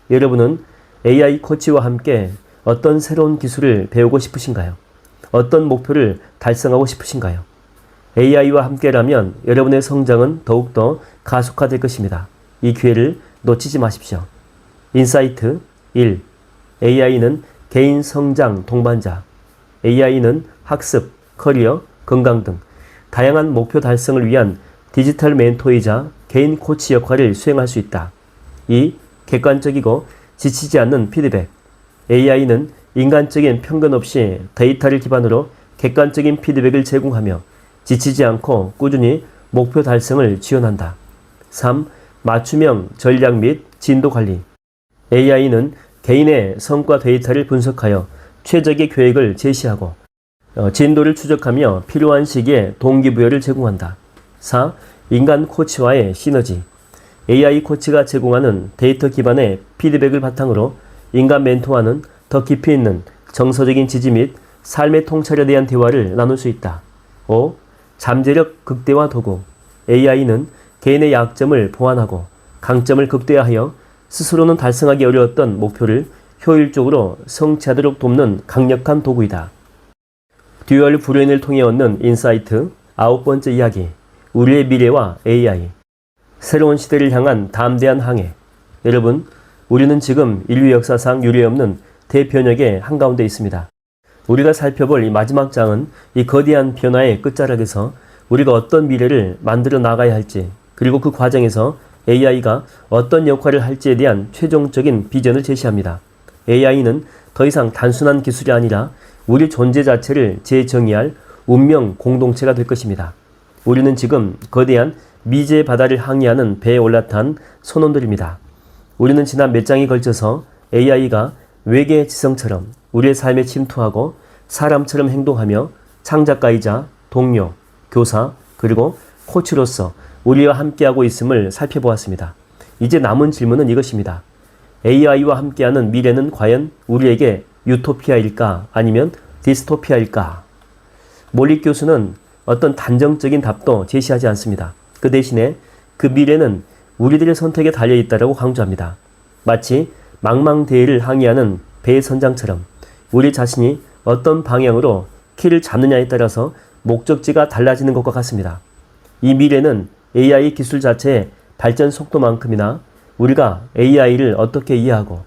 Speaker 1: 여러분은 AI 코치와 함께 어떤 새로운 기술을 배우고 싶으신가요? 어떤 목표를 달성하고 싶으신가요? AI와 함께라면 여러분의 성장은 더욱더 가속화될 것입니다. 이 기회를 놓치지 마십시오. 인사이트 1. AI는 개인 성장 동반자. AI는 학습, 커리어, 건강 등 다양한 목표 달성을 위한 디지털 멘토이자 개인 코치 역할을 수행할 수 있다. 2. 객관적이고 지치지 않는 피드백. AI는 인간적인 편견 없이 데이터를 기반으로 객관적인 피드백을 제공하며 지치지 않고 꾸준히 목표 달성을 지원한다. 3. 맞춤형 전략 및 진도 관리. AI는 개인의 성과 데이터를 분석하여 최적의 계획을 제시하고 진도를 추적하며 필요한 시기에 동기부여를 제공한다. 4. 인간 코치와의 시너지. AI 코치가 제공하는 데이터 기반의 피드백을 바탕으로 인간 멘토와는 더 깊이 있는 정서적인 지지 및 삶의 통찰에 대한 대화를 나눌 수 있다. 5. 잠재력 극대화 도구. AI는 개인의 약점을 보완하고 강점을 극대화하여 스스로는 달성하기 어려웠던 목표를 효율적으로 성취하도록 돕는 강력한 도구이다. 듀얼 브레인을 통해 얻는 인사이트 9번째 이야기. 우리의 미래와 AI. 새로운 시대를 향한 담대한 항해. 여러분, 우리는 지금 인류 역사상 유례없는 대변혁의 한가운데 있습니다. 우리가 살펴볼 이 마지막 장은 이 거대한 변화의 끝자락에서 우리가 어떤 미래를 만들어 나가야 할지, 그리고 그 과정에서 AI가 어떤 역할을 할지에 대한 최종적인 비전을 제시합니다. AI는 더 이상 단순한 기술이 아니라 우리 존재 자체를 재정의할 운명 공동체가 될 것입니다. 우리는 지금 거대한 미지의 바다를 항해하는 배에 올라탄 선원들입니다. 우리는 지난 몇 장에 걸쳐서 AI가 외계의 지성처럼 우리의 삶에 침투하고 사람처럼 행동하며 창작가이자 동료, 교사, 그리고 코치로서 우리와 함께하고 있음을 살펴보았습니다. 이제 남은 질문은 이것입니다. AI와 함께하는 미래는 과연 우리에게 유토피아일까 아니면 디스토피아일까? 몰릭 교수는 어떤 단정적인 답도 제시하지 않습니다. 그 대신에 그 미래는 우리들의 선택에 달려있다고 강조합니다. 마치 망망대해를 항해하는 배의 선장처럼 우리 자신이 어떤 방향으로 키를 잡느냐에 따라서 목적지가 달라지는 것과 같습니다. 이 미래는 AI 기술 자체의 발전 속도만큼이나 우리가 AI를 어떻게 이해하고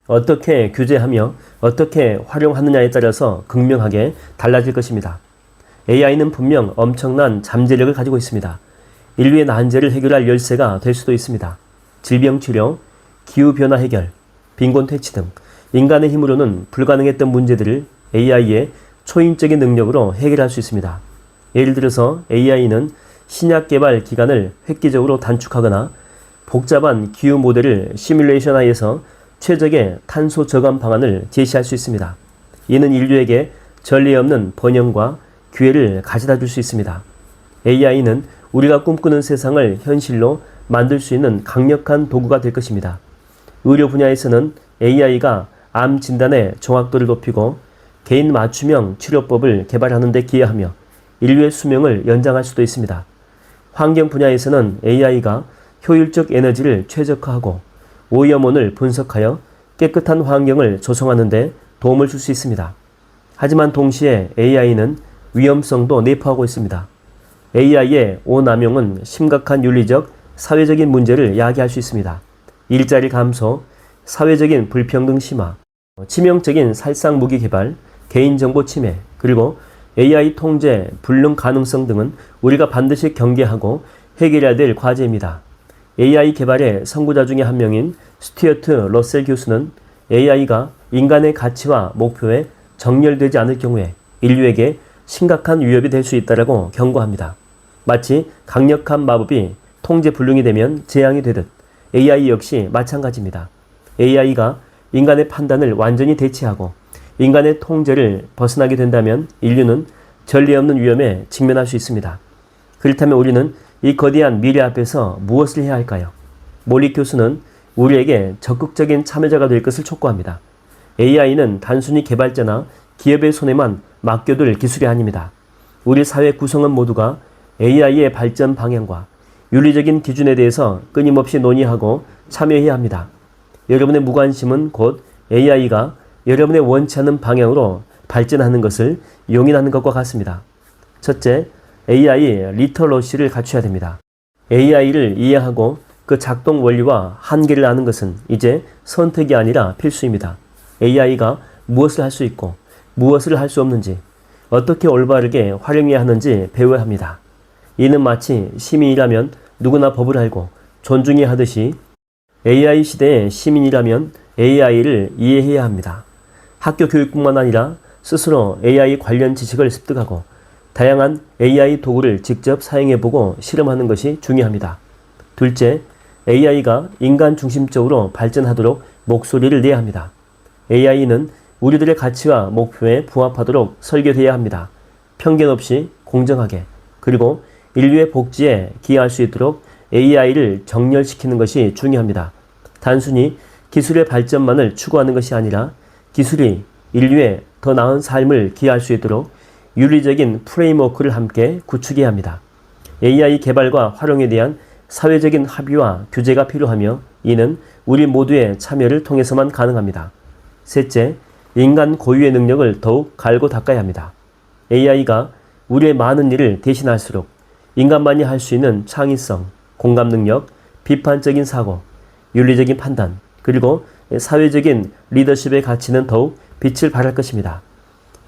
Speaker 1: 어떻게 규제하며 어떻게 활용하느냐에 따라서 극명하게 달라질 것입니다. AI는 분명 엄청난 잠재력을 가지고 있습니다. 인류의 난제를 해결할 열쇠가 될 수도 있습니다. 질병 치료, 기후변화 해결, 빈곤 퇴치 등 인간의 힘으로는 불가능했던 문제들을 AI의 초인적인 능력으로 해결할 수 있습니다. 예를 들어서 AI는 신약 개발 기간을 획기적으로 단축하거나 복잡한 기후 모델을 시뮬레이션하여서 최적의 탄소 저감 방안을 제시할 수 있습니다. 이는 인류에게 전례 없는 번영과 기회를 가져다 줄 수 있습니다. AI는 우리가 꿈꾸는 세상을 현실로 만들 수 있는 강력한 도구가 될 것입니다. 의료 분야에서는 AI가 암 진단의 정확도를 높이고 개인 맞춤형 치료법을 개발하는 데 기여하며 인류의 수명을 연장할 수도 있습니다. 환경 분야에서는 AI가 효율적 에너지를 최적화하고 오염원을 분석하여 깨끗한 환경을 조성하는 데 도움을 줄 수 있습니다. 하지만 동시에 AI는 위험성도 내포하고 있습니다. AI의 오남용은 심각한 윤리적, 사회적인 문제를 야기할 수 있습니다. 일자리 감소, 사회적인 불평등 심화, 치명적인 살상 무기 개발, 개인정보 침해, 그리고 AI 통제 불능 가능성 등은 우리가 반드시 경계하고 해결해야 될 과제입니다. AI 개발의 선구자 중에 한 명인 스튜어트 러셀 교수는 AI가 인간의 가치와 목표에 정렬되지 않을 경우에 인류에게 심각한 위협이 될 수 있다고 경고합니다. 마치 강력한 마법이 통제 불능이 되면 재앙이 되듯 AI 역시 마찬가지입니다. AI가 인간의 판단을 완전히 대체하고 인간의 통제를 벗어나게 된다면 인류는 전례 없는 위험에 직면할 수 있습니다. 그렇다면 우리는 이 거대한 미래 앞에서 무엇을 해야 할까요? 몰리 교수는 우리에게 적극적인 참여자가 될 것을 촉구합니다. AI는 단순히 개발자나 기업의 손에만 맡겨둘 기술이 아닙니다. 우리 사회 구성원 모두가 AI의 발전 방향과 윤리적인 기준에 대해서 끊임없이 논의하고 참여해야 합니다. 여러분의 무관심은 곧 AI가 여러분의 원치 않는 방향으로 발전하는 것을 용인하는 것과 같습니다. 첫째, AI 리터러시를 갖춰야 됩니다. AI를 이해하고 그 작동 원리와 한계를 아는 것은 이제 선택이 아니라 필수입니다. AI가 무엇을 할 수 있고 무엇을 할 수 없는지, 어떻게 올바르게 활용해야 하는지 배워야 합니다. 이는 마치 시민이라면 누구나 법을 알고 존중해야 하듯이 AI 시대의 시민이라면 AI를 이해해야 합니다. 학교 교육뿐만 아니라 스스로 AI 관련 지식을 습득하고 다양한 AI 도구를 직접 사용해보고 실험하는 것이 중요합니다. 둘째, AI가 인간 중심적으로 발전하도록 목소리를 내야 합니다. AI는 우리들의 가치와 목표에 부합하도록 설계되어야 합니다. 편견 없이 공정하게, 그리고 인류의 복지에 기여할 수 있도록 AI를 정렬시키는 것이 중요합니다. 단순히 기술의 발전만을 추구하는 것이 아니라 기술이 인류의 더 나은 삶을 기여할 수 있도록 윤리적인 프레임워크를 함께 구축해야 합니다. AI 개발과 활용에 대한 사회적인 합의와 규제가 필요하며 이는 우리 모두의 참여를 통해서만 가능합니다. 셋째, 인간 고유의 능력을 더욱 갈고 닦아야 합니다. AI가 우리의 많은 일을 대신할수록 인간만이 할 수 있는 창의성, 공감 능력, 비판적인 사고, 윤리적인 판단, 그리고 사회적인 리더십의 가치는 더욱 빛을 발할 것입니다.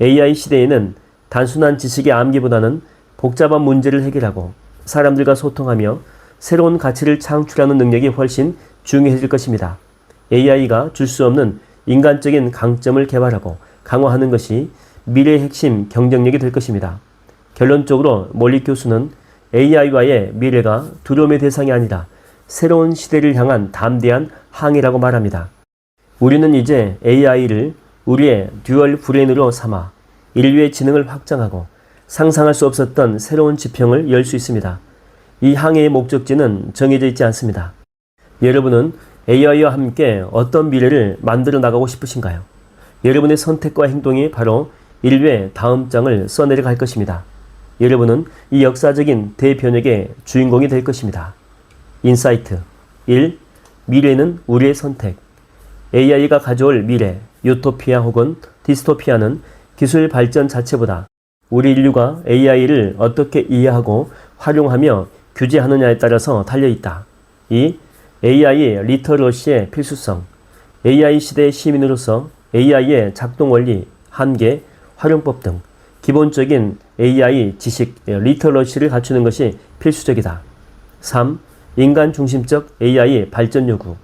Speaker 1: AI 시대에는 단순한 지식의 암기보다는 복잡한 문제를 해결하고 사람들과 소통하며 새로운 가치를 창출하는 능력이 훨씬 중요해질 것입니다. AI가 줄 수 없는 인간적인 강점을 개발하고 강화하는 것이 미래의 핵심 경쟁력이 될 것입니다. 결론적으로 몰리 교수는 AI와의 미래가 두려움의 대상이 아니라 새로운 시대를 향한 담대한 항해라고 말합니다. 우리는 이제 AI를 우리의 듀얼 브레인으로 삼아 인류의 지능을 확장하고 상상할 수 없었던 새로운 지평을 열 수 있습니다. 이 항해의 목적지는 정해져 있지 않습니다. 여러분은 AI와 함께 어떤 미래를 만들어 나가고 싶으신가요? 여러분의 선택과 행동이 바로 인류의 다음 장을 써내려갈 것입니다. 여러분은 이 역사적인 대변혁의 주인공이 될 것입니다. 인사이트 1. 미래는 우리의 선택. AI가 가져올 미래, 유토피아 혹은 디스토피아는 기술 발전 자체보다 우리 인류가 AI를 어떻게 이해하고 활용하며 규제하느냐에 따라서 달려있다. 2. AI 리터러시의 필수성. AI 시대의 시민으로서 AI의 작동 원리, 한계, 활용법 등 기본적인 AI 지식 리터러시를 갖추는 것이 필수적이다. 3. 인간 중심적 AI 발전 요구.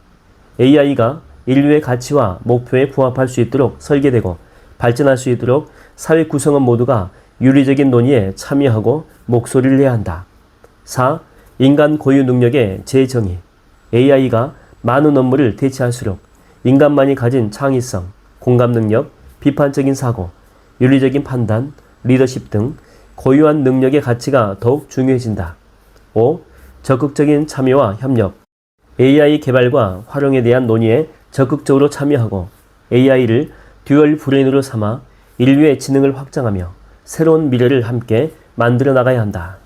Speaker 1: AI가 인류의 가치와 목표에 부합할 수 있도록 설계되고 발전할 수 있도록 사회 구성원 모두가 윤리적인 논의에 참여하고 목소리를 내야 한다. 4. 인간 고유 능력의 재정의. AI가 많은 업무를 대체할수록 인간만이 가진 창의성, 공감 능력, 비판적인 사고, 윤리적인 판단, 리더십 등 고유한 능력의 가치가 더욱 중요해진다. 5. 적극적인 참여와 협력. AI 개발과 활용에 대한 논의에 적극적으로 참여하고 AI를 듀얼 브레인으로 삼아 인류의 지능을 확장하며 새로운 미래를 함께 만들어 나가야 한다.